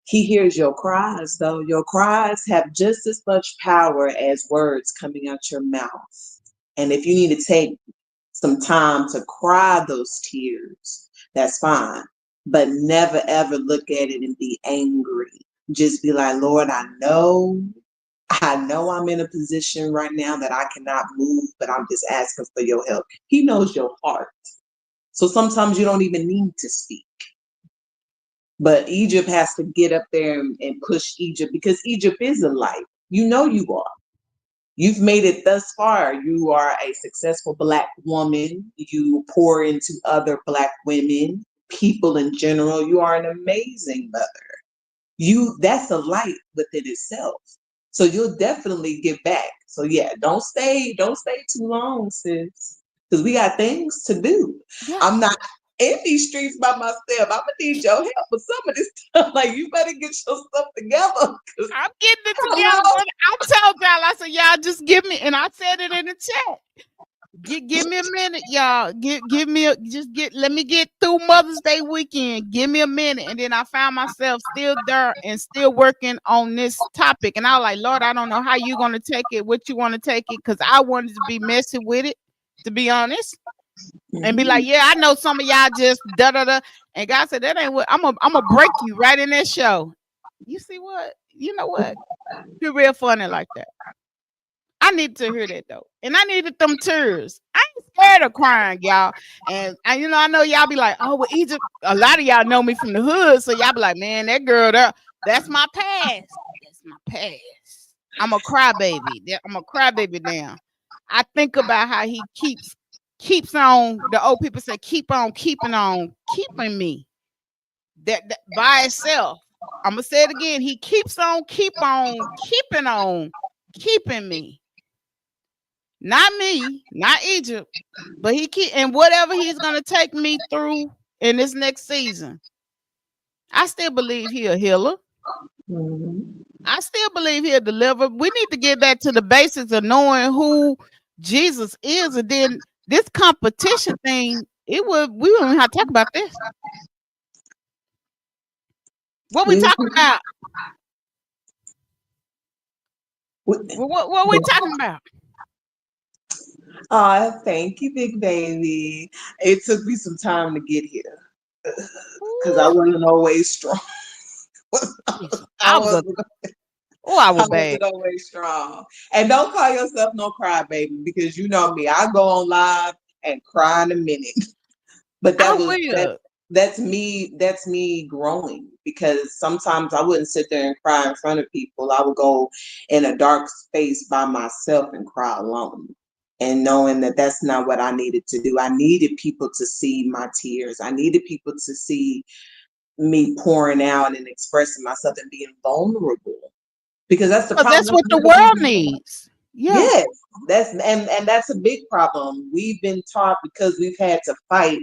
He hears your cries, though. Your cries have just as much power as words coming out your mouth. And if you need to take some time to cry those tears, that's fine. But never ever look at it and be angry. Just be like, Lord, I know I'm in a position right now that I cannot move, but I'm just asking for your help. He knows your heart. So sometimes you don't even need to speak. But Egypt has to get up there and push Egypt because Egypt is a light. You know you are. You've made it thus far. You are a successful Black woman. You pour into other Black women, people in general. You are an amazing mother. That's a light within itself. So you'll definitely give back. So yeah, don't stay too long, sis. Because we got things to do. Yeah. I'm not in these streets by myself. I'm gonna need your help with some of this stuff. Like you better get your stuff together. I'm getting it together. Hello? But I told y'all, I said, y'all just give me, and I said it in the chat. Give me a minute, y'all. Let me get through Mother's Day weekend. Give me a minute. And then I found myself still there and still working on this topic. And I was like, Lord, I don't know how you're gonna take it, what you want to take it, because I wanted to be messy with it, to be honest. And be like, yeah, I know some of y'all just da da da. And God said, that ain't what I'm gonna break you right in that show. You see what? You know what? You're real funny like that. I need to hear that though. And I needed them tears. I ain't scared of crying, y'all. And I know y'all be like, oh, well, Egypt. A lot of y'all know me from the hood. So y'all be like, man, that girl there, that's my past. That's my past. I'm a crybaby. I'm a crybaby now. I think about how he keeps on, the old people say, keep on keeping me. That by itself. I'm gonna say it again. He keeps on keeping me. Not me, not Egypt, but and whatever he's gonna take me through in this next season. I still believe he'll heal her. I still believe he'll deliver. We need to get back to the basics of knowing who Jesus is, and then this competition thing, we don't even have to talk about this. What we talking about? What we talking about? Oh, thank you, big baby. It took me some time to get here because I wasn't always strong. I wasn't always strong. And don't call yourself no crybaby because you know me. I go on live and cry in a minute. But that's me growing because sometimes I wouldn't sit there and cry in front of people. I would go in a dark space by myself and cry alone. And knowing that that's not what I needed to do. I needed people to see my tears. I needed people to see me pouring out and expressing myself and being vulnerable. Because that's the problem. That's what the world needs. Yeah. Yes. That's a big problem. We've been taught because we've had to fight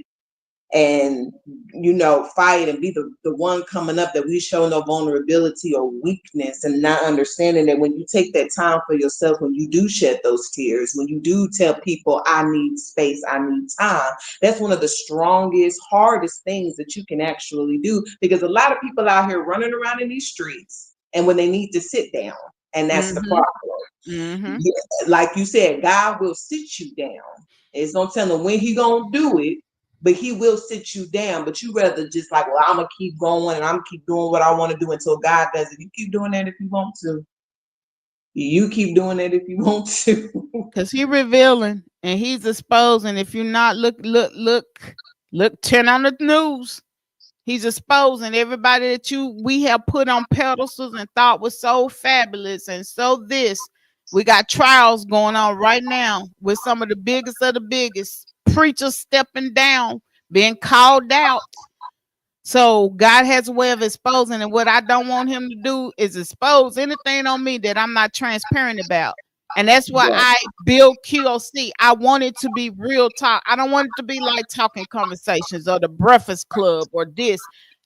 and fight and be the one coming up that we show no vulnerability or weakness, and not understanding that when you take that time for yourself, when you do shed those tears, when you do tell people I need space, I need time, that's one of the strongest, hardest things that you can actually do, because a lot of people out here running around in these streets and when they need to sit down, and that's the problem. Like you said, God will sit you down. It's no telling when he gonna do it, but he will sit you down. But you rather just like, well, I'm gonna keep going and I'm gonna keep doing what I want to do until God does it. You keep doing that if you want to. You keep doing it if you want to. Because he revealing and he's exposing. If you're not look, turn on the news. He's exposing everybody that we have put on pedestals and thought was so fabulous and so this. We got trials going on right now with some of the biggest of the biggest preachers stepping down, being called out. So God has a way of exposing, and what I don't want him to do is expose anything on me that I'm not transparent about. And that's why Yeah. I build QOC. I want it to be real talk. I don't want it to be like talking conversations or the Breakfast Club or this.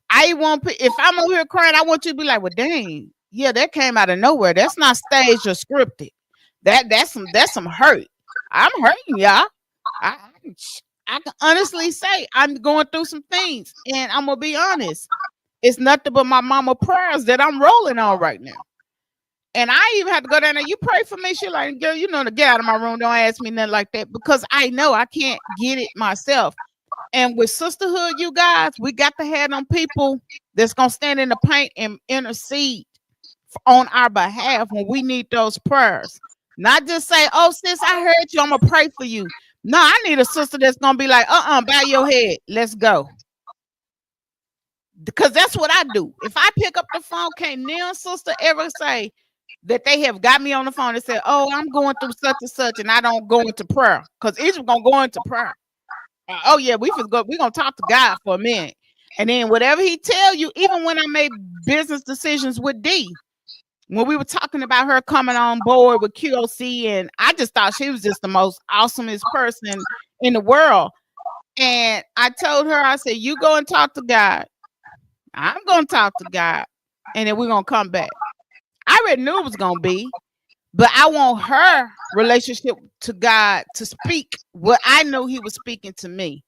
I want, if I'm over here crying, I want you to be like, well, dang, yeah, that came out of nowhere. That's not staged or scripted. That's some hurt. I'm hurting, y'all. I can honestly say I'm going through some things, and I'm gonna be honest. It's nothing but my mama prayers that I'm rolling on right now. And I even had to go down there. You pray for me. She like, girl, you know to get out of my room. Don't ask me nothing like that because I know I can't get it myself. And with Sisterhood, you guys, we got to have them people that's gonna stand in the paint and intercede on our behalf when we need those prayers. Not just say, oh, sis, I heard you. I'm gonna pray for you. No, I need a sister that's gonna be like, bow your head. Let's go. Because that's what I do. If I pick up the phone, can't near sister ever say that they have got me on the phone and said, oh, I'm going through such and such, and I don't go into prayer. Because each of gonna go into prayer. Oh yeah, we're gonna talk to God for a minute. And then whatever he tell you, even when I made business decisions with D, when we were talking about her coming on board with QOC, and I just thought she was just the most awesomest person in the world. And I told her, I said, you go and talk to God. I'm going to talk to God. And then we're going to come back. I already knew it was going to be, but I want her relationship to God to speak what I know he was speaking to me.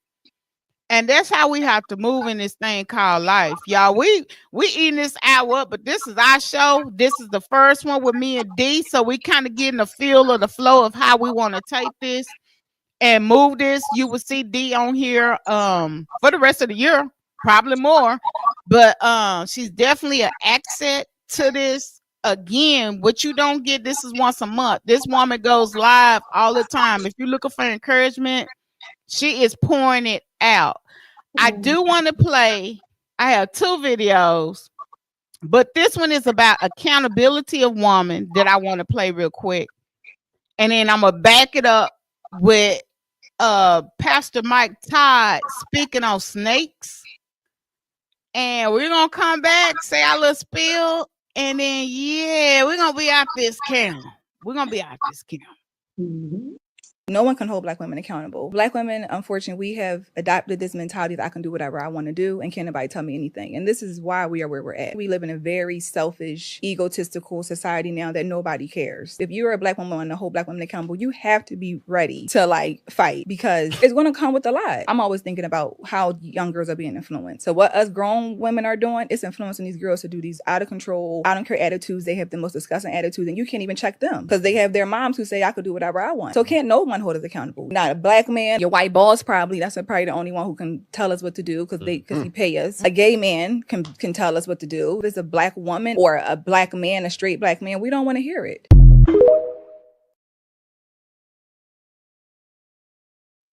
And that's how we have to move in this thing called life. Y'all, we eating this hour up, but this is our show. This is the first one with me and D. So we kind of getting the feel of the flow of how we want to take this and move this. You will see D on here for the rest of the year, probably more. But she's definitely an asset to this. Again, what you don't get, this is once a month. This woman goes live all the time. If you're looking for encouragement, she is pouring it out. I do want to play. I have 2 videos, but this one is about accountability of woman that I want to play real quick. And then I'm going to back it up with Pastor Mike Todd speaking on snakes. And we're going to come back, say our little spiel, and then, yeah, we're going to be out this camp. We're going to be out this camp. Mm-hmm. No one can hold Black women accountable. Black women, unfortunately, we have adopted this mentality that I can do whatever I want to do and can't nobody tell me anything. And this is why we are where we're at. We live in a very selfish, egotistical society now that nobody cares. If you're a Black woman and to hold Black women accountable, you have to be ready to like fight because it's going to come with a lot. I'm always thinking about how young girls are being influenced. So what us grown women are doing is influencing these girls to do these out of control, I don't care attitudes. They have the most disgusting attitudes and you can't even check them because they have their moms who say I could do whatever I want. So can't no one hold us accountable. Not a Black man, your white boss probably, that's probably the only one who can tell us what to do because he pay us. A gay man can tell us what to do. If it's a Black woman or a Black man, a straight Black man, we don't want to hear it.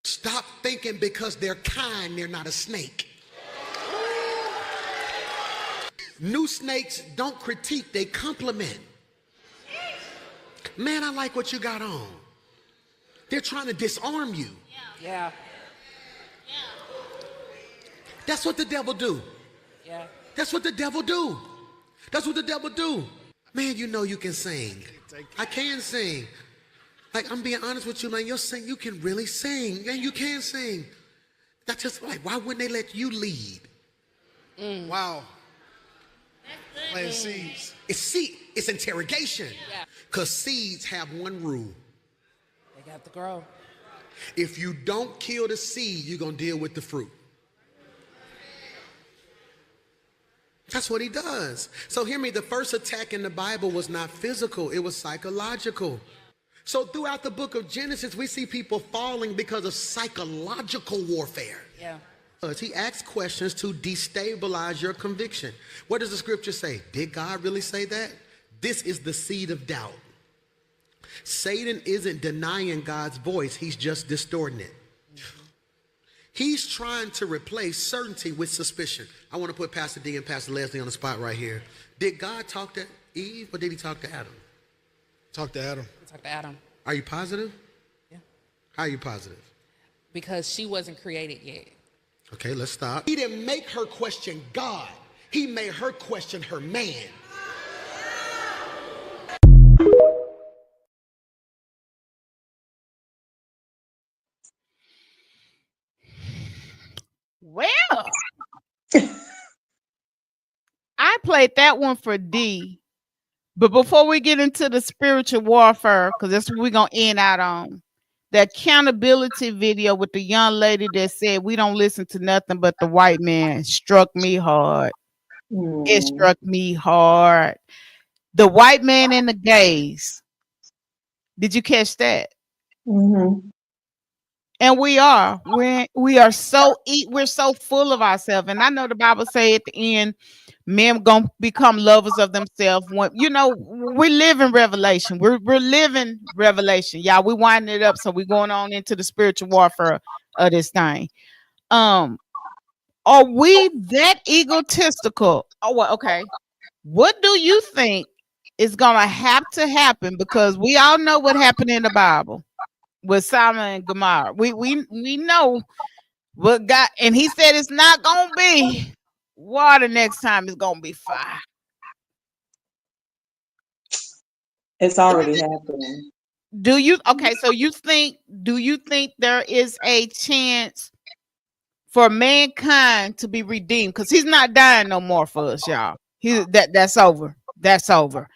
Stop thinking because they're kind, they're not a snake. New snakes don't critique, they compliment. Man, I like what you got on. They're trying to disarm you. Yeah. That's what the devil do. Yeah. That's what the devil do. That's what the devil do. Man, you know you can sing. I can sing. Like, I'm being honest with you, man. You can really sing. And you can sing. That's just like, why wouldn't they let you lead? Wow. Playing seeds. It's interrogation. Yeah. Because seeds have one rule. They got to grow. If you don't kill the seed, you're going to deal with the fruit. That's what he does. So hear me, the first attack in the Bible was not physical, it was psychological. So throughout the book of Genesis, we see people falling because of psychological warfare. Yeah. He asks questions to destabilize your conviction. What does the scripture say? Did God really say that? This is the seed of doubt. Satan isn't denying God's voice. He's just distorting it. He's trying to replace certainty with suspicion. I want to put Pastor D and Pastor Leslie on the spot right here. Did God talk to Eve or did he talk to Adam? Talk to Adam. Talk to Adam. Are you positive? Yeah. How are you positive? Because she wasn't created yet. Okay, let's stop. He didn't make her question God. He made her question her man. Well, I played that one for D. But before we get into the spiritual warfare, because that's what we're going to end out on, the accountability video with the young lady that said, we don't listen to nothing but the white man, struck me hard. It struck me hard. The white man and the gays. Did you catch that? Mm-hmm. And we are we're so full of ourselves. And I know the Bible say at the end, men gonna become lovers of themselves. When we live in revelation. We're living revelation. Y'all, we winding it up. So we're going on into the spiritual warfare of this thing. Are we that egotistical? Oh, well, okay. What do you think is gonna have to happen? Because we all know what happened in the Bible with Sodom and Gomorrah. We know what God, and he said it's not gonna be water next time, it's gonna be fire. It's already happening. Do you think there is a chance for mankind to be redeemed? Because he's not dying no more for us, y'all. That's over. That's over.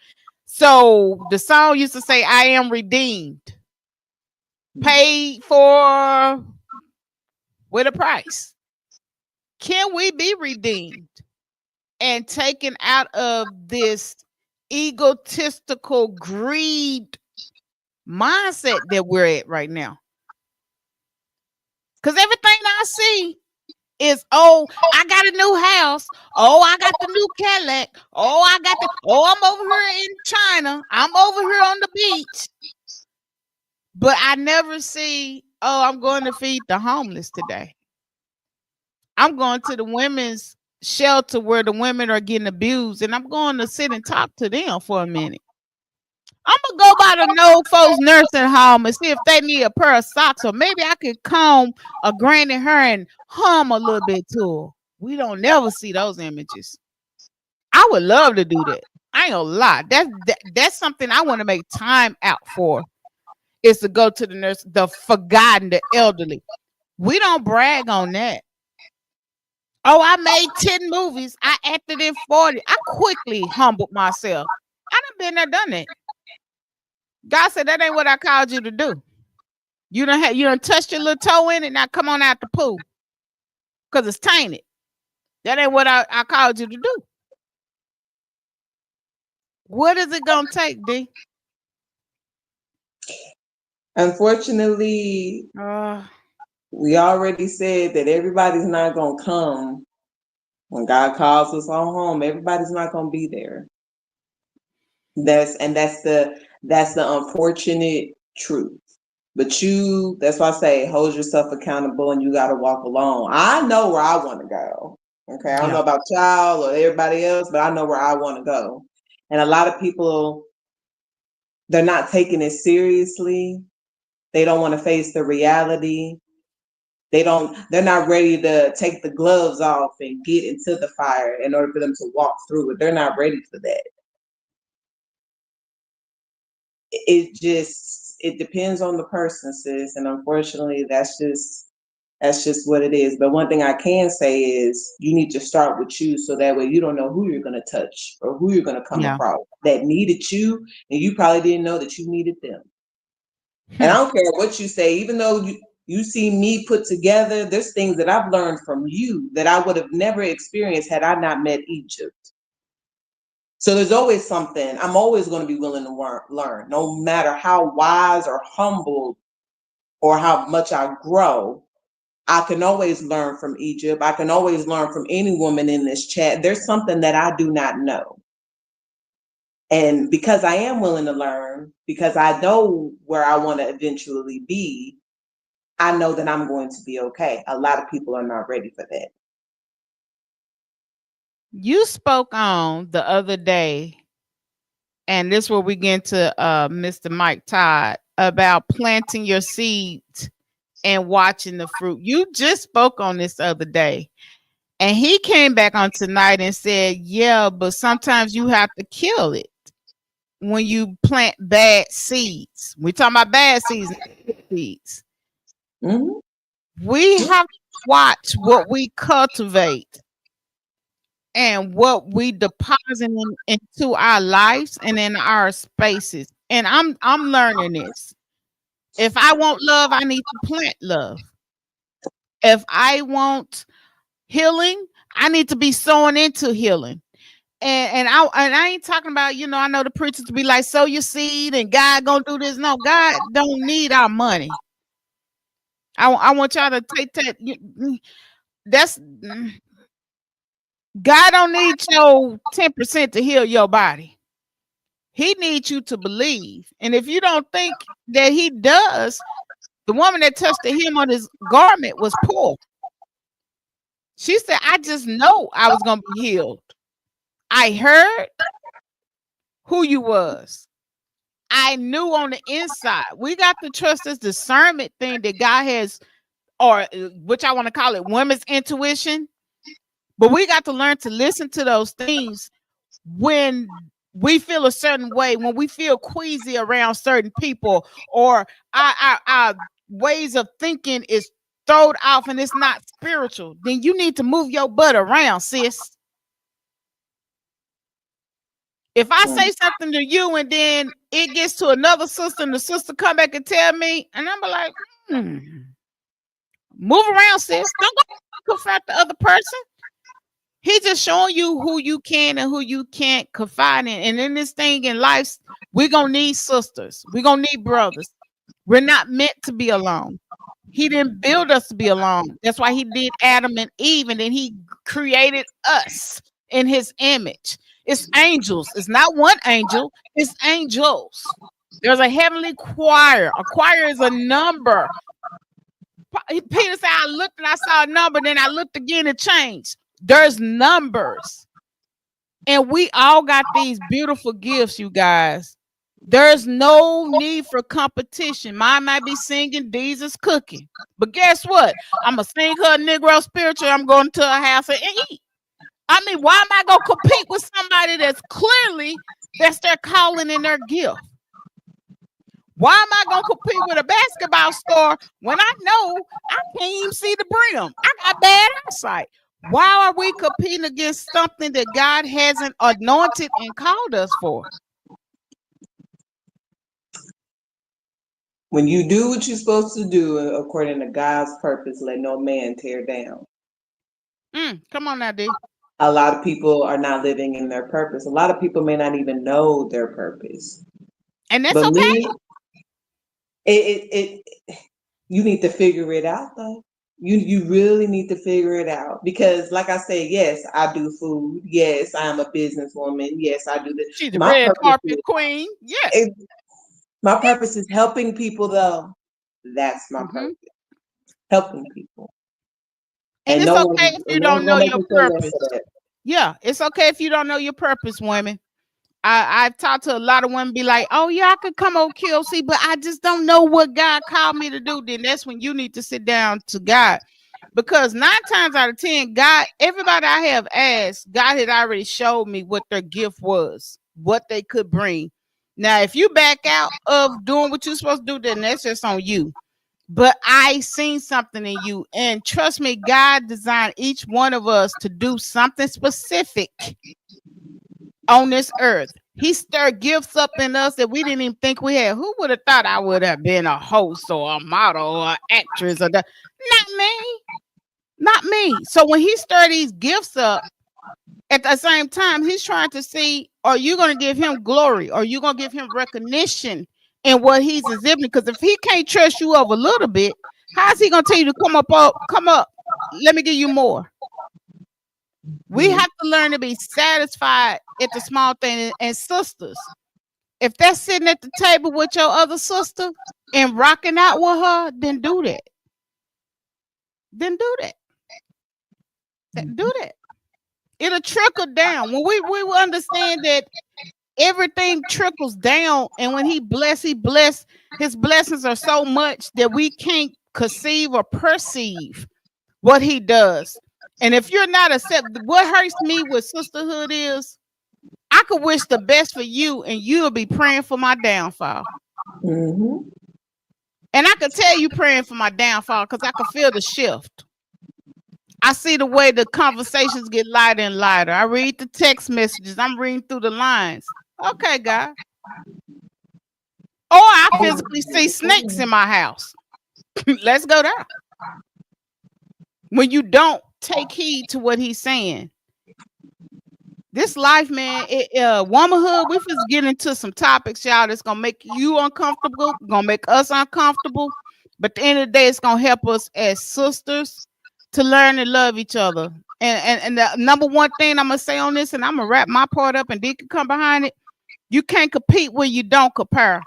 So the song used to say, I am redeemed. Paid for with a price. Can we be redeemed and taken out of this egotistical greed mindset that we're at right now? Because everything I see is, oh, I got a new house. Oh, I got the new Cadillac. Oh, I'm over here in China. I'm over here on the beach. But I never see, oh, I'm going to feed the homeless today. I'm going to the women's shelter where the women are getting abused, and I'm going to sit and talk to them for a minute. I'm going to go by the old folks nursing home and see if they need a pair of socks, or maybe I could comb a granny hair and hum a little bit to her. We don't never see those images. I would love to do that. I ain't gonna lie. That's something I want to make time out for, is to go to the nurse, the forgotten, the elderly. We don't brag on that. Oh, I made 10 movies. I acted in 40. I quickly humbled myself. I done been there, done it. God said, that ain't what I called you to do. You done touched your little toe in it. Now come on out the pool. Because it's tainted. That ain't what I called you to do. What is it going to take, D? Unfortunately, we already said that everybody's not going to come when God calls us all home. Everybody's not going to be there. That's the unfortunate truth. But that's why I say hold yourself accountable, and you got to walk alone. I know where I want to go. Okay. I don't know about y'all or everybody else, but I know where I want to go. And a lot of people, they're not taking it seriously. They don't want to face the reality. They're not ready to take the gloves off and get into the fire in order for them to walk through it. They're not ready for that. It depends on the person, sis. And unfortunately, that's just what it is. But one thing I can say is you need to start with you, so that way you don't know who you're going to touch or who you're going to come across that needed you, and you probably didn't know that you needed them. And I don't care what you say, even though you see me put together, there's things that I've learned from you that I would have never experienced had I not met Egypt. So there's always something. I'm always going to be willing to learn, no matter how wise or humble or how much I grow. I can always learn from Egypt. I can always learn from any woman in this chat. There's something that I do not know. And because I am willing to learn, because I know where I want to eventually be, I know that I'm going to be okay. A lot of people are not ready for that. You spoke on the other day, and this where we get into Mr. Mike Todd about planting your seeds and watching the fruit. You just spoke on this the other day. And he came back on tonight and said, yeah, but sometimes you have to kill it when you plant bad seeds. We're talking about bad seeds. Mm-hmm. We have to watch what we cultivate and what we deposit into our lives and in our spaces. And I'm learning this. If I want love, I need to plant love. If I want healing, I need to be sowing into healing. And I ain't talking about, I know the preachers to be like, sow your seed and God gonna do this. No, God don't need our money. I want y'all to take that. That's God don't need your 10% to heal your body. He needs you to believe. And if you don't think that he does, the woman that touched the hem of his garment was poor. She said, I just know I was gonna be healed. I heard who you was. I knew on the inside. We got to trust this discernment thing that God has, or which I want to call it women's intuition. But we got to learn to listen to those things when we feel a certain way, when we feel queasy around certain people, or our ways of thinking is thrown off and it's not spiritual. Then you need to move your butt around, sis. If I say something to you and then it gets to another sister and the sister come back and tell me, and I'm like, move around, sis. Don't go confront the other person. He's just showing you who you can and who you can't confide in. And in this thing in life, we're going to need sisters. We're going to need brothers. We're not meant to be alone. He didn't build us to be alone. That's why he did Adam and Eve, and then he created us in his image. It's angels. It's not one angel. It's angels. There's a heavenly choir. A choir is a number. Peter said, I looked and I saw a number. Then I looked again, it changed. There's numbers. And we all got these beautiful gifts, you guys. There's no need for competition. Mine might be singing, Dee's is cooking. But guess what? I'm going to sing her Negro spiritual. I'm going to her house and eat. I mean, why am I going to compete with somebody that's clearly, that's their calling and their gift? Why am I going to compete with a basketball star when I know I can't even see the brim? I got bad eyesight. Why are we competing against something that God hasn't anointed and called us for? When you do what you're supposed to do according to God's purpose, let no man tear down. Come on now, D. A lot of people are not living in their purpose. A lot of people may not even know their purpose. And that's but okay. You need to figure it out, though. You really need to figure it out, because like I said, yes, I do food. Yes, I am a businesswoman. Yes, I do this. She's the red carpet queen. Yes. My purpose is helping people, though. That's my purpose. Helping people. And it's okay if you don't know your purpose. Yeah, it's okay if you don't know your purpose, women. I've talked to a lot of women, be like, oh yeah, I could come on QLC, but I just don't know what God called me to do. Then that's when you need to sit down to God. Because 9 times out of 10, God, everybody I have asked, God had already showed me what their gift was, what they could bring. Now, if you back out of doing what you're supposed to do, then that's just on you. But I seen something in you. And trust me, God designed each one of us to do something specific on this earth. He stirred gifts up in us that we didn't even think we had. Who would have thought I would have been a host or a model or an actress? Not me. Not me. So when he stirred these gifts up, at the same time, he's trying to see, are you going to give him glory? Are you going to give him recognition in what he's exhibiting? Because if he can't trust you over a little bit, how's he going to tell you to come up, let me give you more? We have to learn to be satisfied at the small thing. And sisters, if that's sitting at the table with your other sister and rocking out with her, then do that. Then do that. Do that. It'll trickle down. When we will understand that everything trickles down, and when he bless, his blessings are so much that we can't conceive or perceive what he does. And if you're not accepted, what hurts me with sisterhood is I could wish the best for you and you'll be praying for my downfall. Mm-hmm. And I could tell you praying for my downfall because I could feel the shift. I see the way the conversations get lighter and lighter. I read the text messages. I'm reading through the lines. Okay, God. Or I physically see snakes in my house. Let's go there. When you don't take heed to what he's saying. This life, man, womanhood, we just get into some topics, y'all, that's going to make you uncomfortable, going to make us uncomfortable. But at the end of the day, it's going to help us as sisters to learn and love each other. And the number one thing I'm going to say on this, and I'm going to wrap my part up and Dee can come behind it. You can't compete where you don't compare.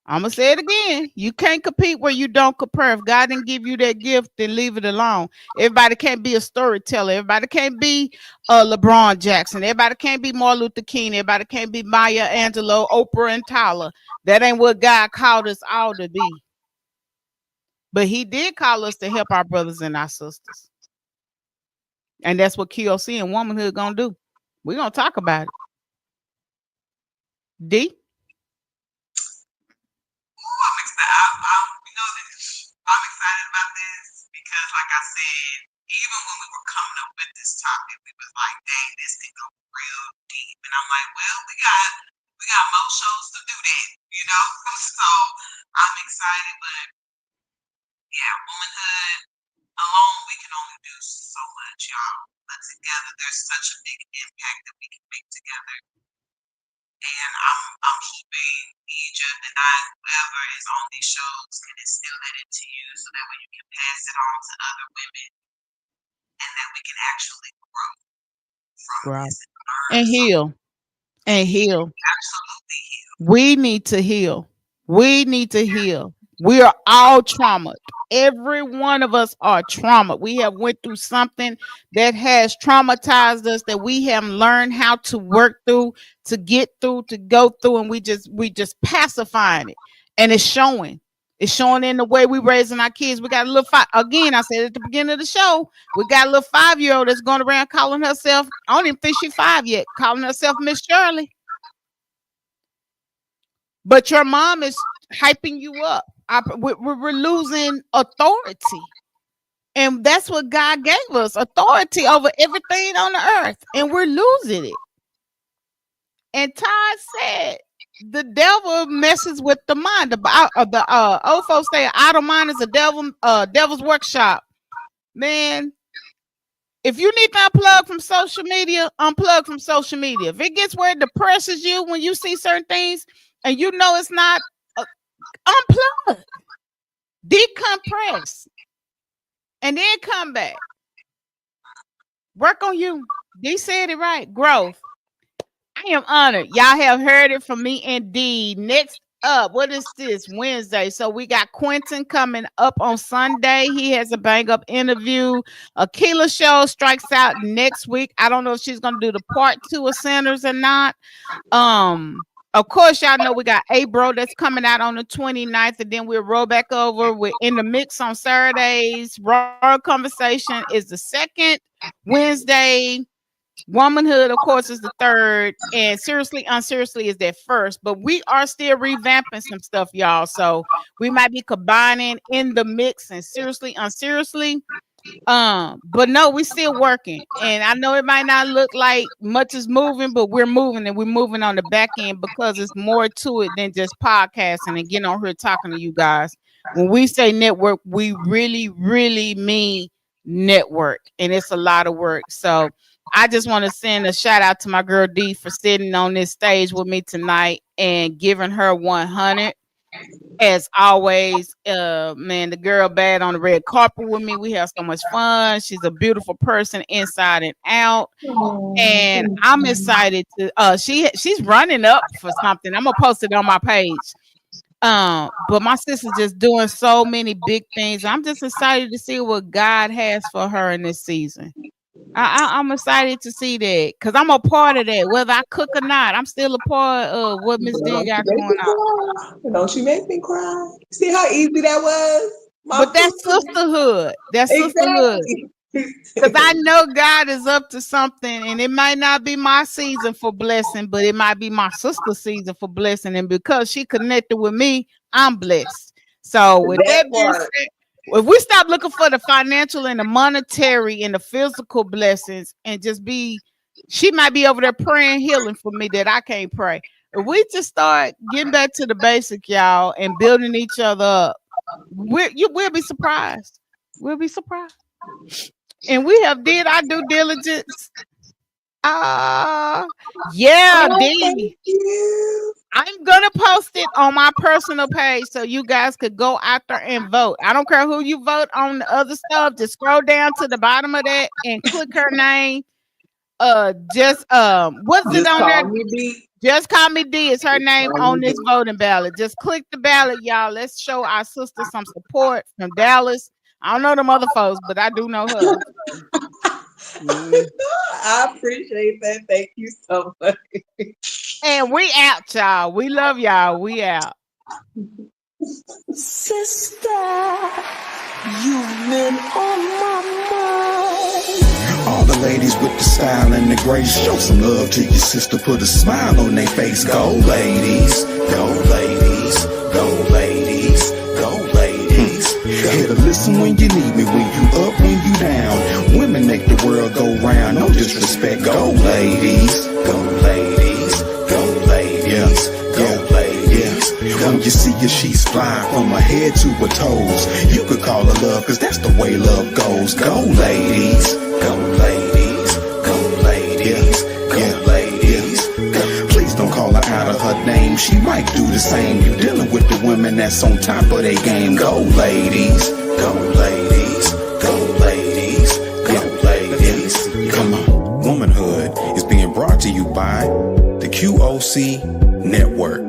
I'm going to say it again. You can't compete where you don't compare. If God didn't give you that gift, then leave it alone. Everybody can't be a storyteller. Everybody can't be LeBron Jackson. Everybody can't be Martin Luther King. Everybody can't be Maya Angelou, Oprah, and Tyler. That ain't what God called us all to be. But he did call us to help our brothers and our sisters. And that's what QOC and Womanhood going to do. We're going to talk about it. D? I'm excited about this because, like I said, even when we were coming up with this topic, we was like, dang, this can go real deep. And I'm like, well, we got more shows to do that, you know? So I'm excited, but yeah, womanhood alone, we can only do so much, y'all. But together, there's such a big impact that we can make together. And I'm hoping Egypt and whoever is on these shows can instill that into you so that way you can pass it on to other women and that we can actually grow from this And heal. And heal. Absolutely heal. We need to heal. We need to heal. We are all traumatized. Every one of us are traumatized. We have went through something that has traumatized us that we have learned how to work through, to get through, to go through, and we just pacifying it. And it's showing. It's showing in the way we raising our kids. We got a little again, I said at the beginning of the show, we got a little 5-year-old that's going around calling herself, I don't even think she's 5 yet, calling herself Miss Shirley. But your mom is hyping you up. We're losing authority. And that's what God gave us, authority over everything on the earth. And we're losing it. And Todd said, the devil messes with the mind. The old folks say idle mind is a devil's workshop. Man, if you need to unplug from social media, unplug from social media. If it gets where it depresses you when you see certain things and you know it's not, unplug, decompress, and then come back. Work on you. They said it right. Growth. I am honored. Y'all have heard it from me indeed. Next up, what is this? Wednesday. So we got Quentin coming up on Sunday. He has a bang up interview. Akila show strikes out next week. I don't know if she's gonna do the part 2 of Sinners or not. Of course, y'all know we got Abro that's coming out on the 29th, and then we'll roll back over. We're in the mix on Saturdays. Raw Conversation is the second Wednesday. Womanhood, of course, is the third, and Seriously Unseriously is that first. But we are still revamping some stuff, y'all. So we might be combining in the mix and Seriously Unseriously. But no, we're still working, and I know it might not look like much is moving, but we're moving, and we're moving on the back end because it's more to it than just podcasting and getting on here talking to you guys. When we say network, we really, really mean network, and it's a lot of work. So I just want to send a shout out to my girl D for sitting on this stage with me tonight and giving her 100. As always, man, the girl bad on the red carpet with me. We have so much fun. She's a beautiful person inside and out. And I'm excited to she's running up for something. I'm gonna post it on my page. But my sister's just doing so many big things. I'm just excited to see what God has for her in this season. I'm excited to see that because I'm a part of that. Whether I cook or not, I'm still a part of what Miss Dean got going on. Don't you make me cry? See how easy that was? But that's sisterhood. That's sisterhood. Exactly. Because I know God is up to something, and it might not be my season for blessing, but it might be my sister's season for blessing. And because she connected with me, I'm blessed. So with that being said, if we stop looking for the financial and the monetary and the physical blessings and just be, she might be over there praying healing for me that I can't pray. If we just start getting back to the basic, y'all, and building each other up, we'll be surprised. We'll be surprised. And we have did our due diligence. Yeah, Dee. I'm gonna post it on my personal page so you guys could go out there and vote. I don't care who you vote on the other stuff. Just scroll down to the bottom of that and click her name. What's it on there? Just call me D is her name on this voting ballot. Just click the ballot, y'all. Let's show our sister some support from Dallas. I don't know them other folks, but I do know her. I appreciate that. Thank you so much. And we out, y'all. We love y'all. We out. Sister, you've been on my mind. All the ladies with the style and the grace, show some love to your sister. Put a smile on their face. Go ladies, go ladies, go ladies, go ladies. Here to listen when you need me, when you up, when you down. Women make the world go round. No disrespect. Go ladies, go ladies, go ladies, go ladies. When you see her, she's fly from her head to her toes. You could call her love, cause that's the way love goes. Go ladies, go ladies, go ladies, go ladies. Please don't call her out of her name, she might do the same. You dealing with the women that's on top of their game. Go ladies, go ladies, go ladies, go ladies. Come on. Womanhood is being brought to you by the QOC Network.